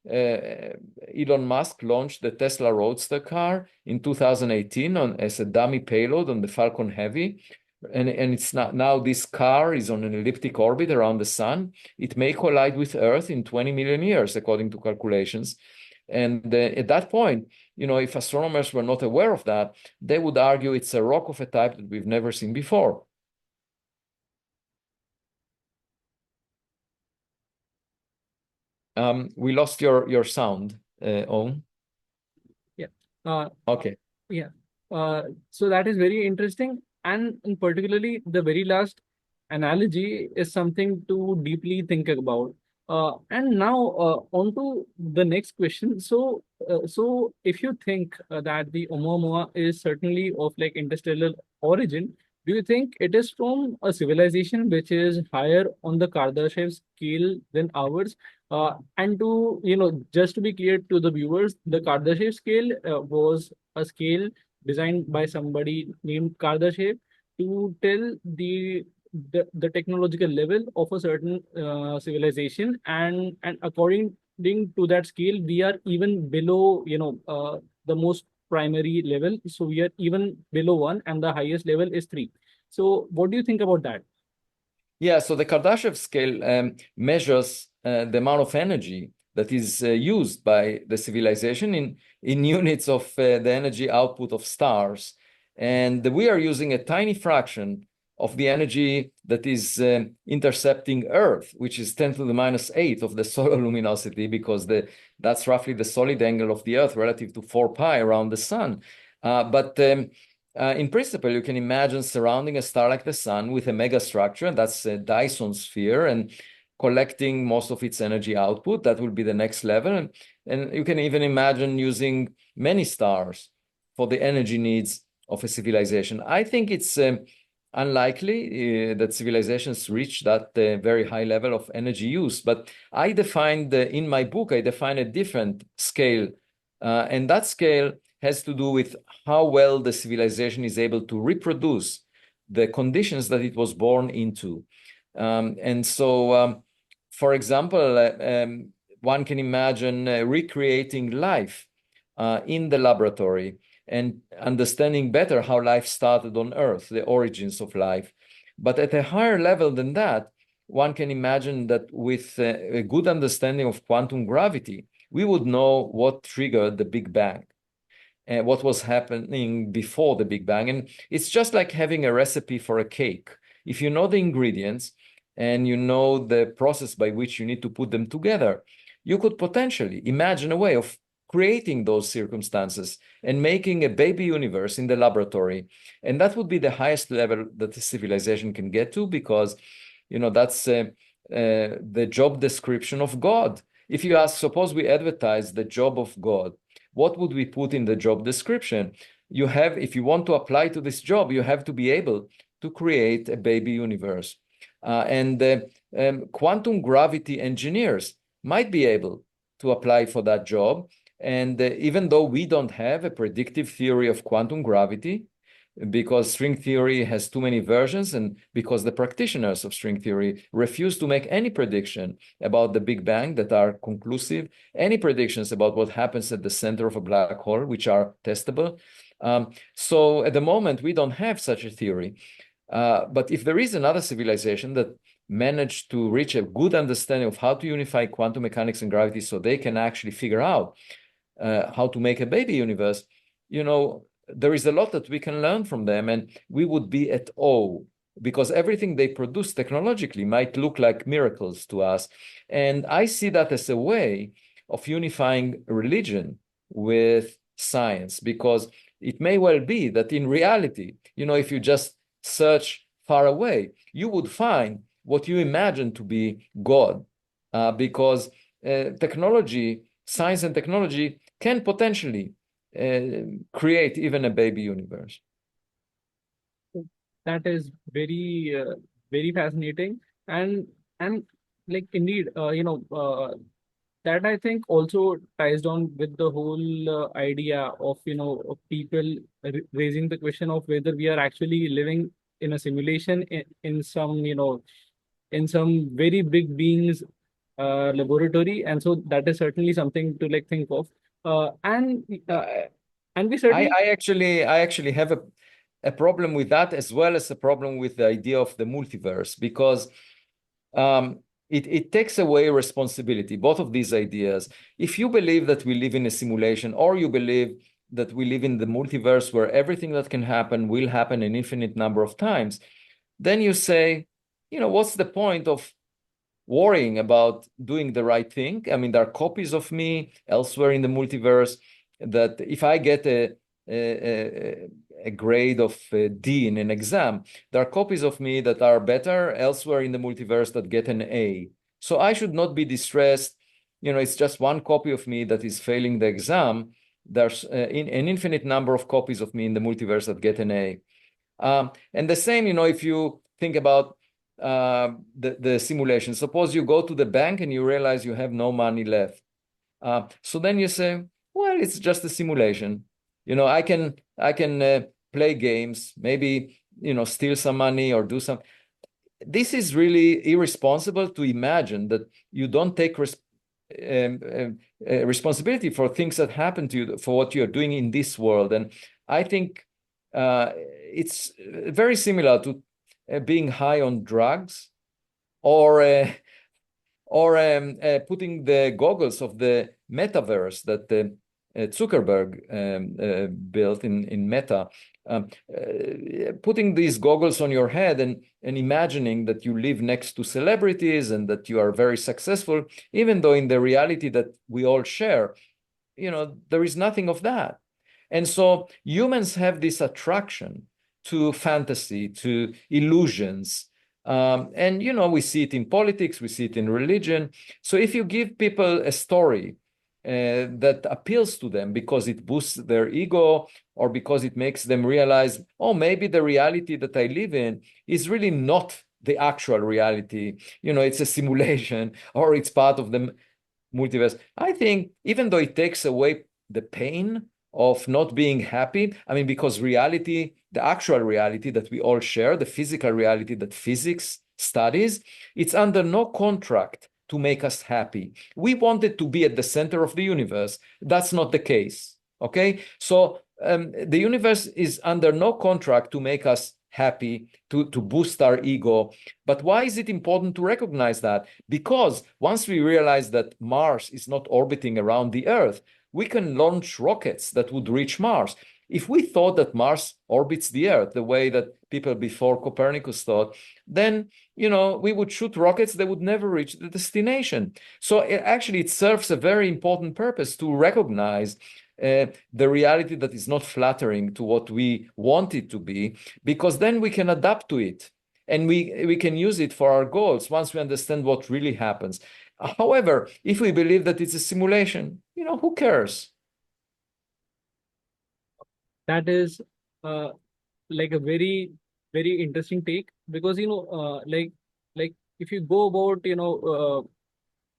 Elon Musk launched the Tesla Roadster car in 2018 as a dummy payload on the Falcon Heavy. And it's not, now this car is on an elliptic orbit around the sun. It may collide with Earth in 20 million years, according to calculations. And at that point, if astronomers were not aware of that, they would argue it's a rock of a type that we've never seen before. We lost your sound, Owen. Yeah. Okay. Yeah. So that is very interesting. And particularly the very last analogy is something to deeply think about. And now on to the next question. So if you think that the Oumuamua is certainly of like interstellar origin, do you think it is from a civilization which is higher on the Kardashev scale than ours? And to, just to be clear to the viewers, the Kardashev scale was a scale designed by somebody named Kardashev to tell the technological level of a certain civilization, and according to that scale, we are even below, the most primary level. So we are even below 1, and the highest level is 3. So what do you think about that? Yeah, so the Kardashev scale measures the amount of energy that is used by the civilization in units of the energy output of stars. And we are using a tiny fraction of the energy that is intercepting Earth, which is 10 to the minus 8 of the solar luminosity, because that's roughly the solid angle of the Earth relative to 4 pi around the sun. But in principle, you can imagine surrounding a star like the sun with a megastructure, that's a Dyson sphere, and collecting most of its energy output. That will be the next level. And you can even imagine using many stars for the energy needs of a civilization. I think it's unlikely that civilizations reach that very high level of energy use. But I defined, in my book, I define a different scale. And that scale has to do with how well the civilization is able to reproduce the conditions that it was born into. And so, for example, one can imagine recreating life in the laboratory and understanding better how life started on Earth, the origins of life. But at a higher level than that, one can imagine that with a good understanding of quantum gravity, we would know what triggered the Big Bang and what was happening before the Big Bang. And it's just like having a recipe for a cake. If you know the ingredients and you know the process by which you need to put them together, you could potentially imagine a way of creating those circumstances and making a baby universe in the laboratory. And that would be the highest level that the civilization can get to, because, that's the job description of God. If you ask, suppose we advertise the job of God, what would we put in the job description? If you want to apply to this job, you have to be able to create a baby universe. And quantum gravity engineers might be able to apply for that job. And even though we don't have a predictive theory of quantum gravity, because string theory has too many versions, and because the practitioners of string theory refuse to make any prediction about the Big Bang that are conclusive, any predictions about what happens at the center of a black hole, which are testable. So at the moment, we don't have such a theory. But if there is another civilization that managed to reach a good understanding of how to unify quantum mechanics and gravity so they can actually figure out how to make a baby universe, there is a lot that we can learn from them, and we would be at awe, because everything they produce technologically might look like miracles to us. And I see that as a way of unifying religion with science, because it may well be that in reality, if you just search far away, you would find what you imagine to be God, because science and technology can potentially create even a baby universe. That is very fascinating, and like indeed, that I think also ties down with the whole idea of of people raising the question of whether we are actually living in a simulation in some in some very big beings laboratory, and so that is certainly something to like think of, and we certainly. I actually have a problem with that, as well as a problem with the idea of the multiverse, because it takes away responsibility, both of these ideas. If you believe that we live in a simulation, or you believe that we live in the multiverse where everything that can happen will happen an infinite number of times, then you say, what's the point of worrying about doing the right thing? I mean, there are copies of me elsewhere in the multiverse that if I get a grade of D in an exam, there are copies of me that are better elsewhere in the multiverse that get an A. So I should not be distressed. It's just one copy of me that is failing the exam. There's an infinite number of copies of me in the multiverse that get an A. And the same, if you think about the simulation. Suppose you go to the bank and you realize you have no money left. So then you say, well, it's just a simulation. I can play games, maybe, steal some money or do some. This is really irresponsible to imagine that you don't take responsibility for things that happen to you, for what you're doing in this world. And I think it's very similar to being high on drugs. or putting the goggles of the metaverse that Zuckerberg built in Meta, putting these goggles on your head and imagining that you live next to celebrities and that you are very successful, even though in the reality that we all share, there is nothing of that. And so humans have this attraction to fantasy, to illusions. And, we see it in politics, we see it in religion. So if you give people a story that appeals to them because it boosts their ego or because it makes them realize, oh, maybe the reality that I live in is really not the actual reality. It's a simulation or it's part of the multiverse. I think even though it takes away the pain of not being happy, because reality, the actual reality that we all share, the physical reality that physics studies, it's under no contract to make us happy. We wanted to be at the center of the universe. That's not the case. Okay, so the universe is under no contract to make us happy, to boost our ego. But why is it important to recognize that? Because once we realize that Mars is not orbiting around the Earth, we can launch rockets that would reach Mars. If we thought that Mars orbits the Earth the way that people before Copernicus thought, then we would shoot rockets that would never reach the destination. So it serves a very important purpose to recognize the reality that is not flattering to what we want it to be, because then we can adapt to it and we can use it for our goals once we understand what really happens. However, if we believe that it's a simulation, who cares? That is like a very, very interesting take, because like if you go about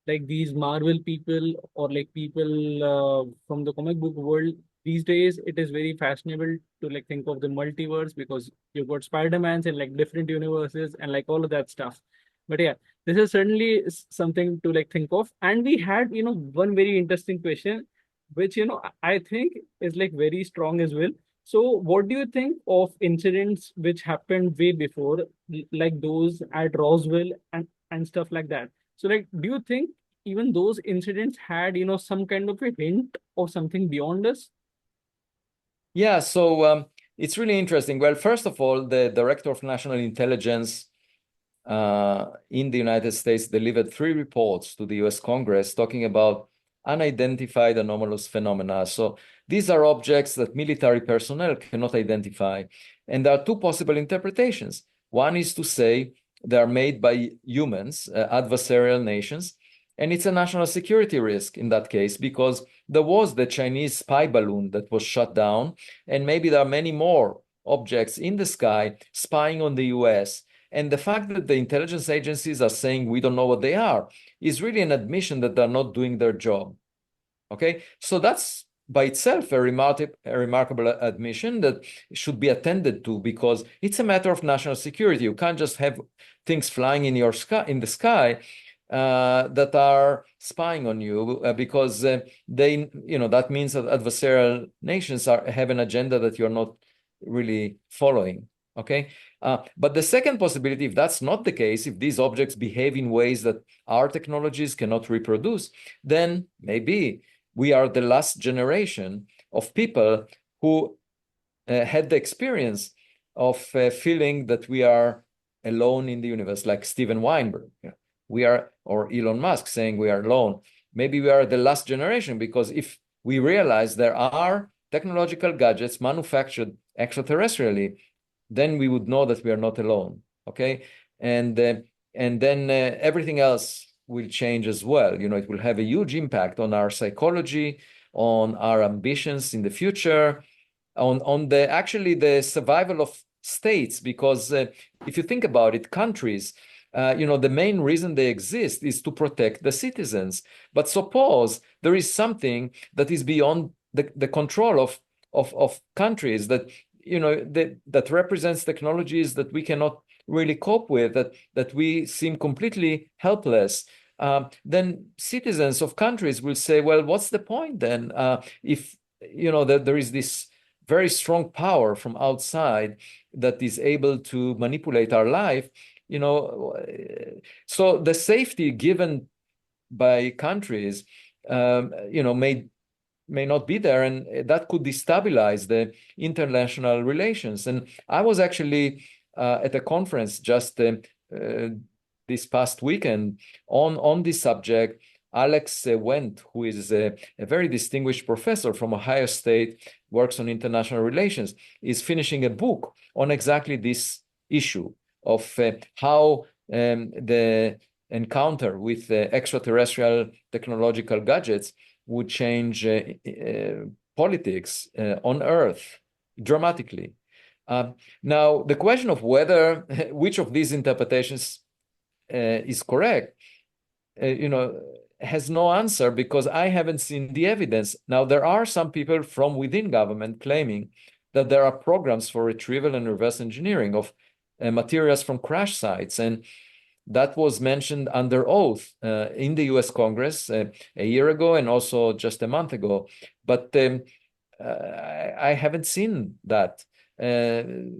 like these Marvel people, or like people from the comic book world these days, it is very fashionable to like think of the multiverse, because you've got Spider-Mans in like different universes and like all of that stuff. But yeah, this is certainly something to like think of. And we had one very interesting question, which I think is like very strong as well. So what do you think of incidents which happened way before, like those at Roswell and stuff like that? So like, do you think even those incidents had some kind of a hint of something beyond us? Yeah, so it's really interesting. Well, first of all, the Director of National Intelligence in the United States delivered 3 reports to the US Congress talking about unidentified anomalous phenomena. So these are objects that military personnel cannot identify. And there are 2 possible interpretations. One is to say they are made by humans, adversarial nations, and it's a national security risk in that case, because there was the Chinese spy balloon that was shut down, and maybe there are many more objects in the sky spying on the US. And the fact that the intelligence agencies are saying we don't know what they are is really an admission that they're not doing their job. Okay, so that's by itself a remarkable admission that should be attended to, because it's a matter of national security. You can't just have things flying in your sky, in the sky, that are spying on you, because they, that means that adversarial nations have an agenda that you're not really following. Okay, but the second possibility, if that's not the case, if these objects behave in ways that our technologies cannot reproduce, then maybe we are the last generation of people who had the experience of feeling that we are alone in the universe, like Steven Weinberg. We are, or Elon Musk saying we are alone. Maybe we are the last generation, because if we realize there are technological gadgets manufactured extraterrestrially, then we would know that we are not alone. Okay, and then everything else will change as well. It will have a huge impact on our psychology, on our ambitions in the future, on the survival of states, because if you think about it, countries, the main reason they exist is to protect the citizens. But suppose there is something that is beyond the control of countries, that that represents technologies that we cannot really cope with, that we seem completely helpless. Then citizens of countries will say, well, what's the point then, if that there is this very strong power from outside that is able to manipulate our life? So the safety given by countries, may not be there, and that could destabilize the international relations. And I was actually at a conference just this past weekend on this subject. Alex Wendt, who is a very distinguished professor from Ohio State, works on international relations, is finishing a book on exactly this issue of how the encounter with extraterrestrial technological gadgets would change politics on Earth dramatically. Now, the question of whether which of these interpretations is correct, has no answer, because I haven't seen the evidence. Now, there are some people from within government claiming that there are programs for retrieval and reverse engineering of materials from crash sites, and that was mentioned under oath in the US Congress a year ago and also just a month ago. But I haven't seen that.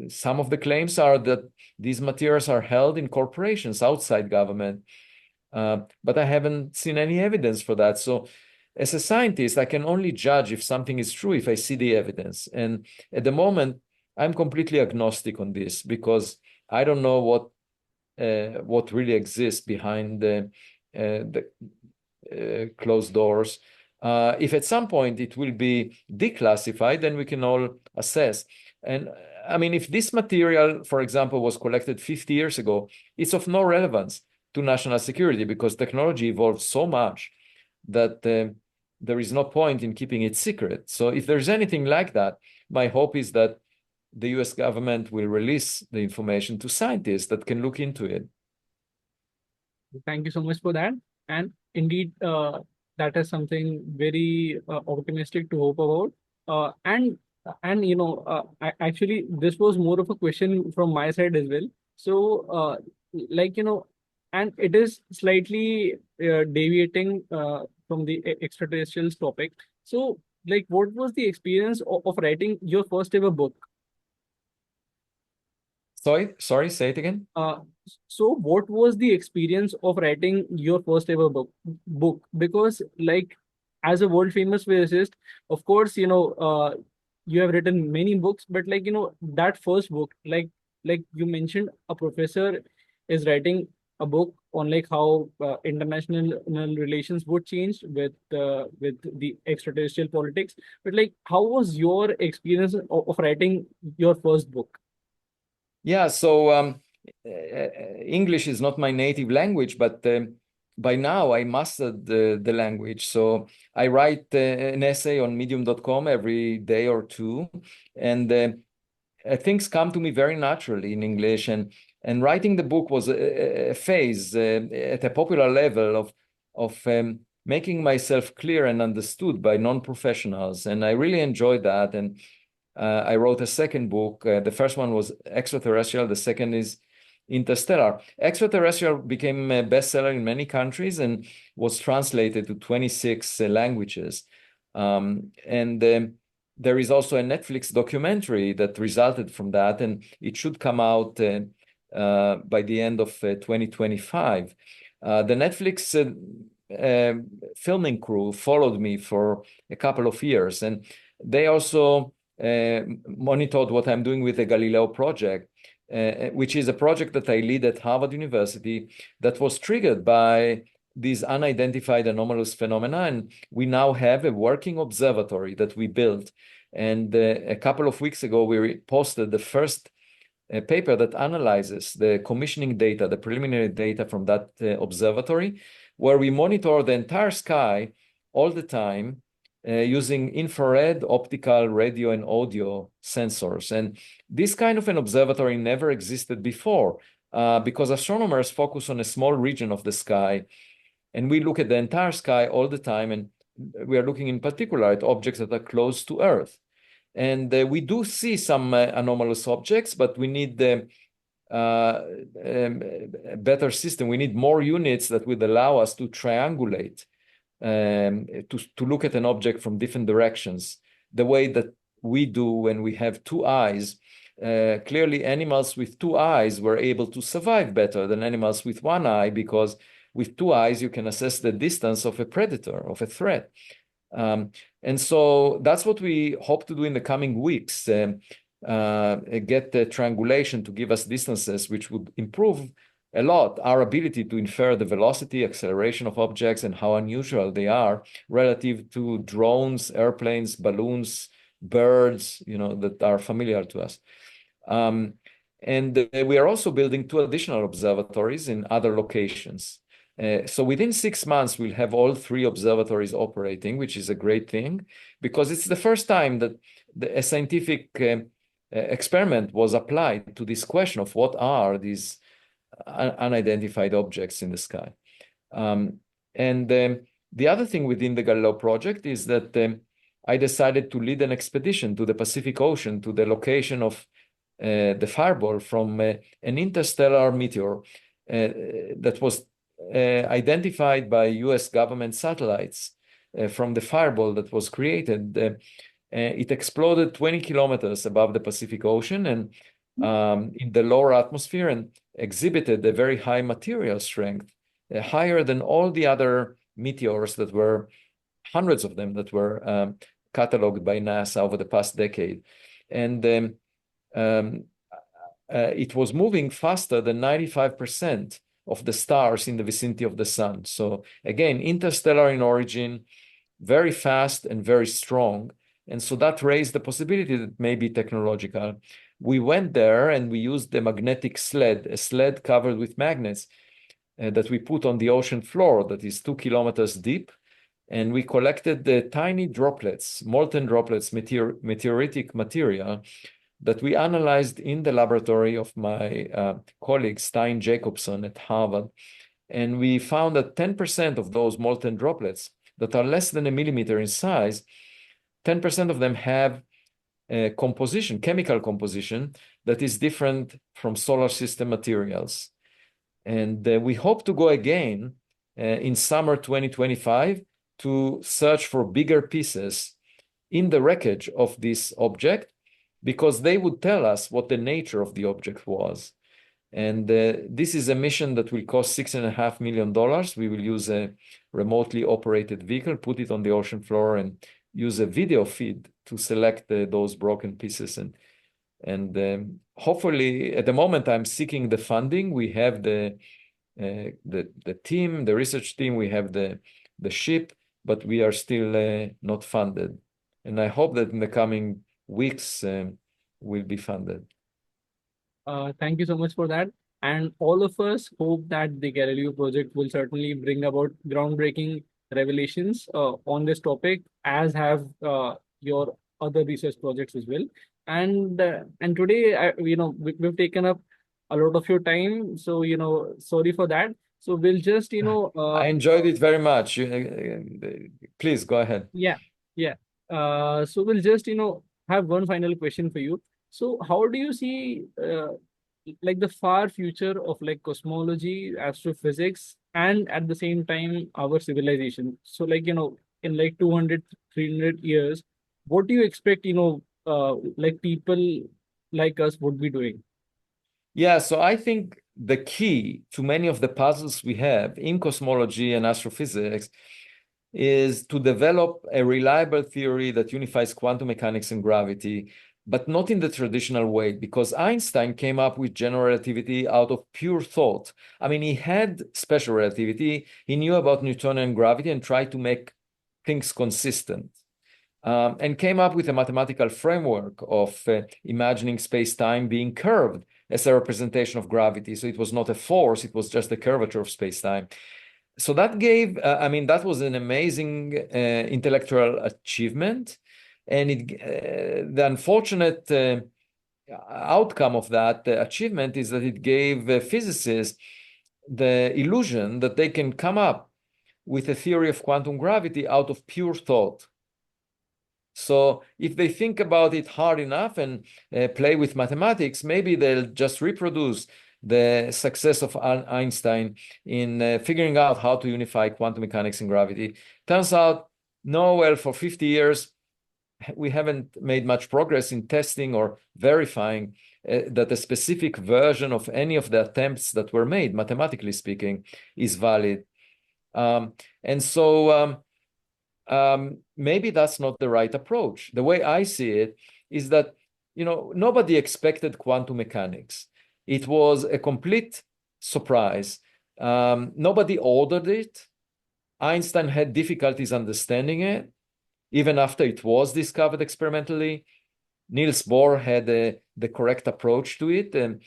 Some of the claims are that these materials are held in corporations outside government, but I haven't seen any evidence for that. So as a scientist, I can only judge if something is true if I see the evidence. And at the moment, I'm completely agnostic on this, because I don't know what really exists behind the closed doors. If at some point it will be declassified, then we can all assess. And I mean, if this material, for example, was collected 50 years ago, it's of no relevance to national security, because technology evolved so much that there is no point in keeping it secret. So if there's anything like that, my hope is that the US government will release the information to scientists that can look into it. Thank you so much for that. And indeed, that is something very optimistic to hope about. Actually, this was more of a question from my side as well. So, and it is slightly deviating from the extraterrestrials topic. So, what was the experience of writing your first ever book? Sorry, say it again. So what was the experience of writing your first ever book? Because as a world famous physicist, of course, you have written many books, but that first book, like you mentioned, a professor is writing a book on how international relations would change with the extraterrestrial politics. But how was your experience of writing your first book? Yeah, so English is not my native language, but by now I mastered the language. So I write an essay on medium.com every day or two, and things come to me very naturally in English. And writing the book was a phase at a popular level of making myself clear and understood by non-professionals. And I really enjoyed that. And I wrote a second book. The first one was Extraterrestrial. The second is Interstellar. Extraterrestrial became a bestseller in many countries and was translated to 26 languages. There is also a Netflix documentary that resulted from that, and it should come out by the end of 2025. The Netflix filming crew followed me for a couple of years, and they also monitored what I'm doing with the Galileo Project, which is a project that I lead at Harvard University that was triggered by these unidentified anomalous phenomena. And we now have a working observatory that we built. And a couple of weeks ago, we posted the first paper that analyzes the commissioning data, the preliminary data from that observatory, where we monitor the entire sky all the time using infrared, optical, radio, and audio sensors. And this kind of an observatory never existed before because astronomers focus on a small region of the sky, and we look at the entire sky all the time, and we are looking in particular at objects that are close to Earth. And we do see some anomalous objects, but we need a better system. We need more units that would allow us to triangulate, to look at an object from different directions, the way that we do when we have two eyes. clearly animals with two eyes were able to survive better than animals with one eye, because with two eyes, you can assess the distance of a predator, of a threat. And so that's what we hope to do in the coming weeks, get the triangulation to give us distances which would improve a lot our ability to infer the velocity, acceleration of objects, and how unusual they are relative to drones, airplanes, balloons, birds, that are familiar to us. And we are also building 2 additional observatories in other locations. So within 6 months, we'll have all 3 observatories operating, which is a great thing, because it's the first time that a scientific experiment was applied to this question of what are these unidentified objects in the sky. The other thing within the Galileo project is that I decided to lead an expedition to the Pacific Ocean, to the location of the fireball from an interstellar meteor that was identified by US government satellites from the fireball that was created. It exploded 20 kilometers above the Pacific Ocean and in the lower atmosphere, and exhibited a very high material strength, higher than all the other meteors that were, hundreds of them that were cataloged by NASA over the past decade. And it was moving faster than 95% of the stars in the vicinity of the sun. So again, interstellar in origin, very fast and very strong. And so that raised the possibility that may be technological. We went there and we used the magnetic sled, a sled covered with magnets that we put on the ocean floor that is 2 kilometers deep. And we collected the tiny droplets, molten droplets, meteoritic material that we analyzed in the laboratory of my colleague Stein Jacobson at Harvard. And we found that 10% of those molten droplets that are less than a millimeter in size, 10% of them have a composition, chemical composition, that is different from solar system materials. And we hope to go again in summer 2025 to search for bigger pieces in the wreckage of this object, because they would tell us what the nature of the object was. And this is a mission that will cost $6.5 million. We will use a remotely operated vehicle, put it on the ocean floor, and use a video feed to select those broken pieces. And hopefully, at the moment, I'm seeking the funding. We have the team, the research team, we have the ship, but we are still not funded. And I hope that in the coming weeks will be funded. Thank you so much for that. And all of us hope that the Galileo project will certainly bring about groundbreaking revelations on this topic, as have your other research projects as well. And today, we've taken up a lot of your time, so sorry for that. So we'll just I enjoyed it very much. Please go ahead. Yeah. So we'll just have one final question for you. So how do you see like the far future of like cosmology, astrophysics, and at the same time our civilization? So like in like 200, 300 years, what do you expect like people like us would be doing? Yeah, so I think the key to many of the puzzles we have in cosmology and astrophysics is to develop a reliable theory that unifies quantum mechanics and gravity, but not in the traditional way, because Einstein came up with general relativity out of pure thought. I mean, he had special relativity, he knew about Newtonian gravity and tried to make things consistent, and came up with a mathematical framework of imagining space-time being curved as a representation of gravity. So it was not a force, it was just the curvature of space-time. So that gave, that was an amazing intellectual achievement. And the unfortunate outcome of that achievement is that it gave physicists the illusion that they can come up with a theory of quantum gravity out of pure thought. So if they think about it hard enough and play with mathematics, maybe they'll just reproduce the success of Einstein in figuring out how to unify quantum mechanics and gravity. Turns out, no, well, for 50 years, we haven't made much progress in testing or verifying that a specific version of any of the attempts that were made, mathematically speaking, is valid. And so maybe that's not the right approach. The way I see it is that, nobody expected quantum mechanics. It was a complete surprise. Nobody ordered it. Einstein had difficulties understanding it, even after it was discovered experimentally. Niels Bohr had the correct approach to it, and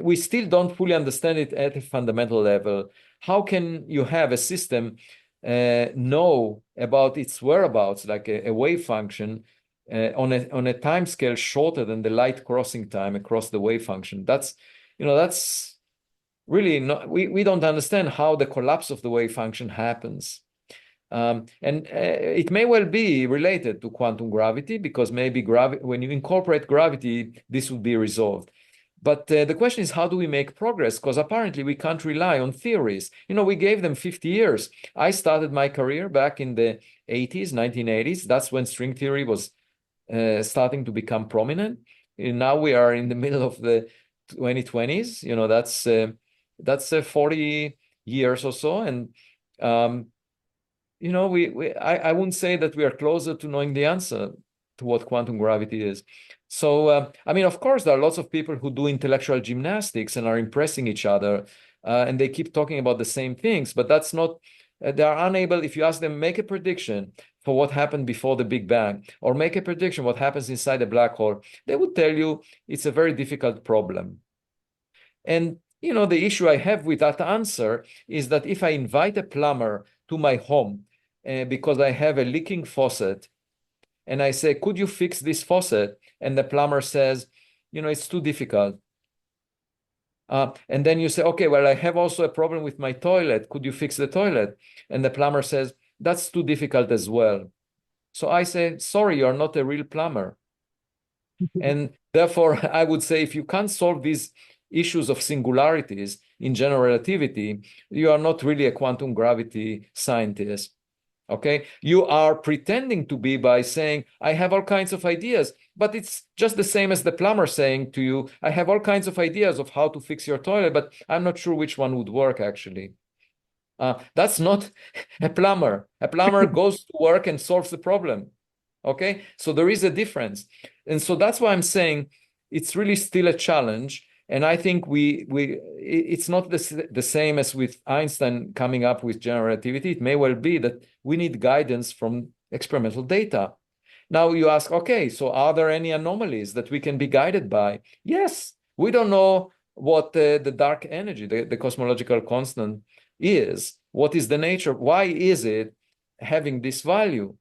we still don't fully understand it at a fundamental level. How can you have a system know about its whereabouts, like a wave function, on a time scale shorter than the light crossing time across the wave function? That's really not, we don't understand how the collapse of the wave function happens. And it may well be related to quantum gravity, because maybe when you incorporate gravity, this would be resolved. But the question is, how do we make progress? Because apparently we can't rely on theories. We gave them 50 years. I started my career back in the 1980s. That's when string theory was starting to become prominent. And now we are in the middle of the 2020s. That's 40 years or so. And I wouldn't say that we are closer to knowing the answer to what quantum gravity is. So, of course, there are lots of people who do intellectual gymnastics and are impressing each other, and they keep talking about the same things, but that's not, they are unable, if you ask them, make a prediction for what happened before the Big Bang, or make a prediction what happens inside a black hole, they would tell you it's a very difficult problem. And, the issue I have with that answer is that if I invite a plumber to my home because I have a leaking faucet, and I say, could you fix this faucet? And the plumber says, it's too difficult. And then you say, okay, well, I have also a problem with my toilet. Could you fix the toilet? And the plumber says, that's too difficult as well. So I say, sorry, you're not a real plumber. And therefore, I would say, if you can't solve these issues of singularities in general relativity, you are not really a quantum gravity scientist. Okay, you are pretending to be by saying, I have all kinds of ideas, but it's just the same as the plumber saying to you, I have all kinds of ideas of how to fix your toilet, but I'm not sure which one would work actually. That's not a plumber. A plumber goes to work and solves the problem. Okay, so there is a difference. And so that's why I'm saying it's really still a challenge. And I think it's not the same as with Einstein coming up with general relativity. It may well be that we need guidance from experimental data. Now you ask, okay, so are there any anomalies that we can be guided by? Yes, we don't know what the dark energy, the cosmological constant is. What is the nature? Why is it having this value?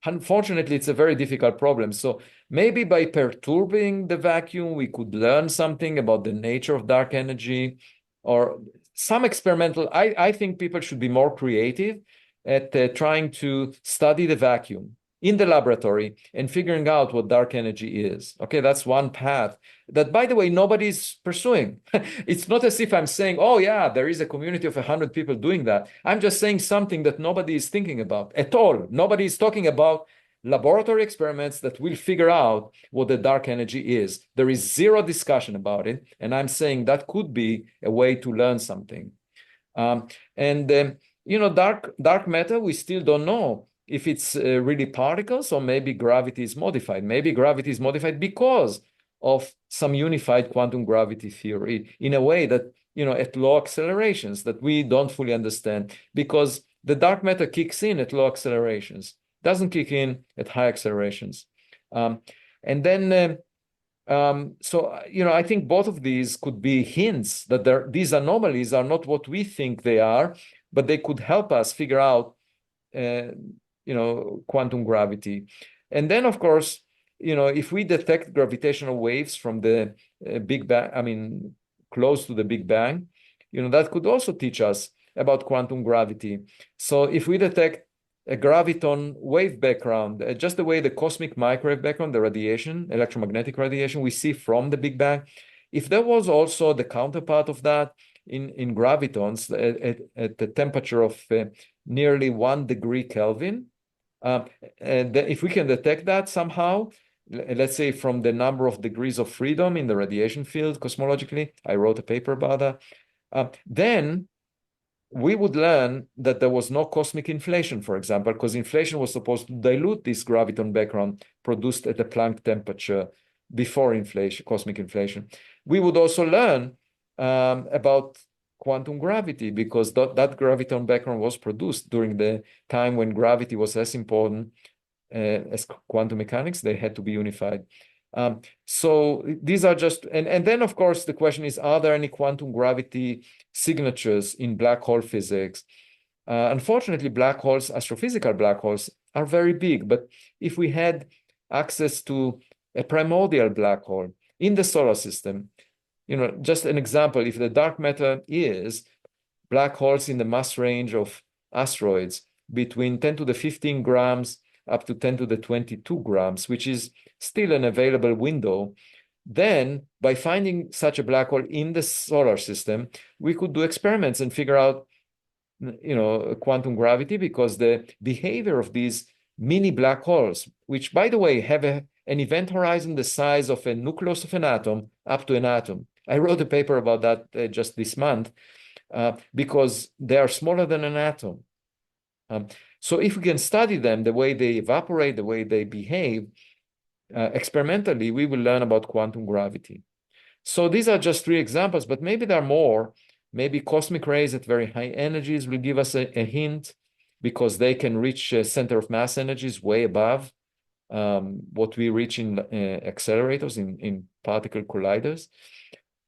Unfortunately, it's a very difficult problem. So maybe by perturbing the vacuum, we could learn something about the nature of dark energy, or some experimental. I think people should be more creative at trying to study the vacuum in the laboratory and figuring out what dark energy is. Okay, that's one path that, by the way, nobody's pursuing. It's not as if I'm saying, oh yeah, there is a community of 100 people doing that. I'm just saying something that nobody is thinking about at all. Nobody is talking about laboratory experiments that will figure out what the dark energy is. There is zero discussion about it. And I'm saying that could be a way to learn something. Dark matter, we still don't know if it's really particles, or maybe gravity is modified. Maybe gravity is modified because of some unified quantum gravity theory in a way that, at low accelerations that we don't fully understand, because the dark matter kicks in at low accelerations, doesn't kick in at high accelerations. I think both of these could be hints that these anomalies are not what we think they are, but they could help us figure out quantum gravity. And then, of course, if we detect gravitational waves from the Big Bang, close to the Big Bang, that could also teach us about quantum gravity. So if we detect a graviton wave background, just the way the cosmic microwave background, the radiation, electromagnetic radiation we see from the Big Bang, if there was also the counterpart of that in gravitons at the temperature of nearly 1 degree Kelvin, And if we can detect that somehow, let's say from the number of degrees of freedom in the radiation field cosmologically, I wrote a paper about that, then we would learn that there was no cosmic inflation, for example, because inflation was supposed to dilute this graviton background produced at the Planck temperature before inflation, cosmic inflation. We would also learn about quantum gravity, because that graviton background was produced during the time when gravity was as important as quantum mechanics. They had to be unified. So these are just, and then of course the question is, are there any quantum gravity signatures in black hole physics? Unfortunately, black holes, astrophysical black holes, are very big, but if we had access to a primordial black hole in the solar system, just an example, if the dark matter is black holes in the mass range of asteroids between 10 to the 15 grams up to 10 to the 22 grams, which is still an available window, then by finding such a black hole in the solar system, we could do experiments and figure out, quantum gravity, because the behavior of these mini black holes, which by the way have an event horizon the size of a nucleus of an atom up to an atom. I wrote a paper about that just this month, because they are smaller than an atom. So if we can study them, the way they evaporate, the way they behave, experimentally, we will learn about quantum gravity. So these are just 3 examples, but maybe there are more. Maybe cosmic rays at very high energies will give us a hint, because they can reach center of mass energies way above what we reach in accelerators, in particle colliders.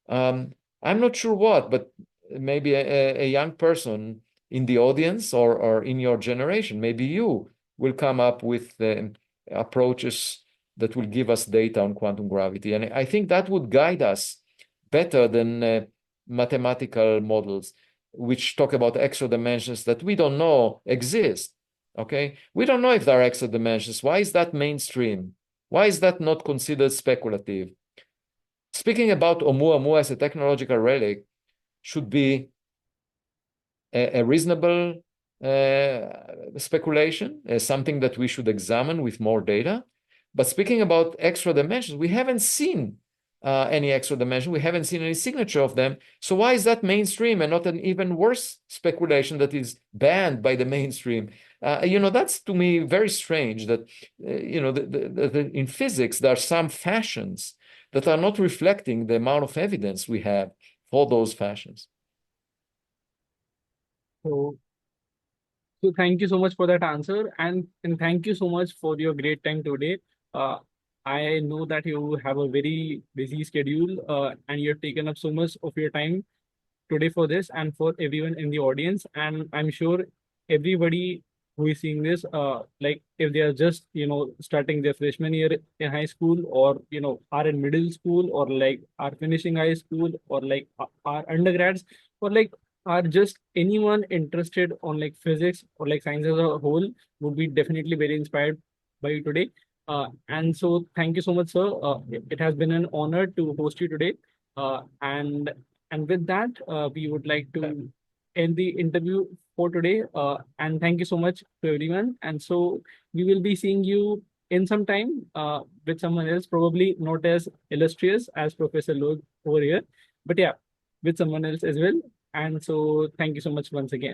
I'm not sure what, but maybe a young person in the audience or in your generation, maybe you will come up with approaches that will give us data on quantum gravity. And I think that would guide us better than mathematical models, which talk about extra dimensions that we don't know exist. Okay, we don't know if there are extra dimensions. Why is that mainstream? Why is that not considered speculative? Speaking about Oumuamua as a technological relic should be a reasonable speculation, something that we should examine with more data. But speaking about extra dimensions, we haven't seen any extra dimension. We haven't seen any signature of them. So why is that mainstream and not an even worse speculation that is banned by the mainstream? That's to me very strange that, in physics, there are some fashions that are not reflecting the amount of evidence we have for those fashions. So, thank you so much for that answer, and thank you so much for your great time today. Uh, I know that you have a very busy schedule, and you've taken up so much of your time today for this and for everyone in the audience. And I'm sure everybody who is seeing this, like if they are just, starting their freshman year in high school, or, are in middle school, or like are finishing high school, or like are undergrads, or like are just anyone interested on like physics or like science as a whole, would be definitely very inspired by you today. And so thank you so much, sir. It has been an honor to host you today. And with that, we would like to end the interview for today. And thank you so much to everyone. And so we will be seeing you in some time with someone else, probably not as illustrious as Professor Loeb over here, but yeah, with someone else as well. And so thank you so much once again.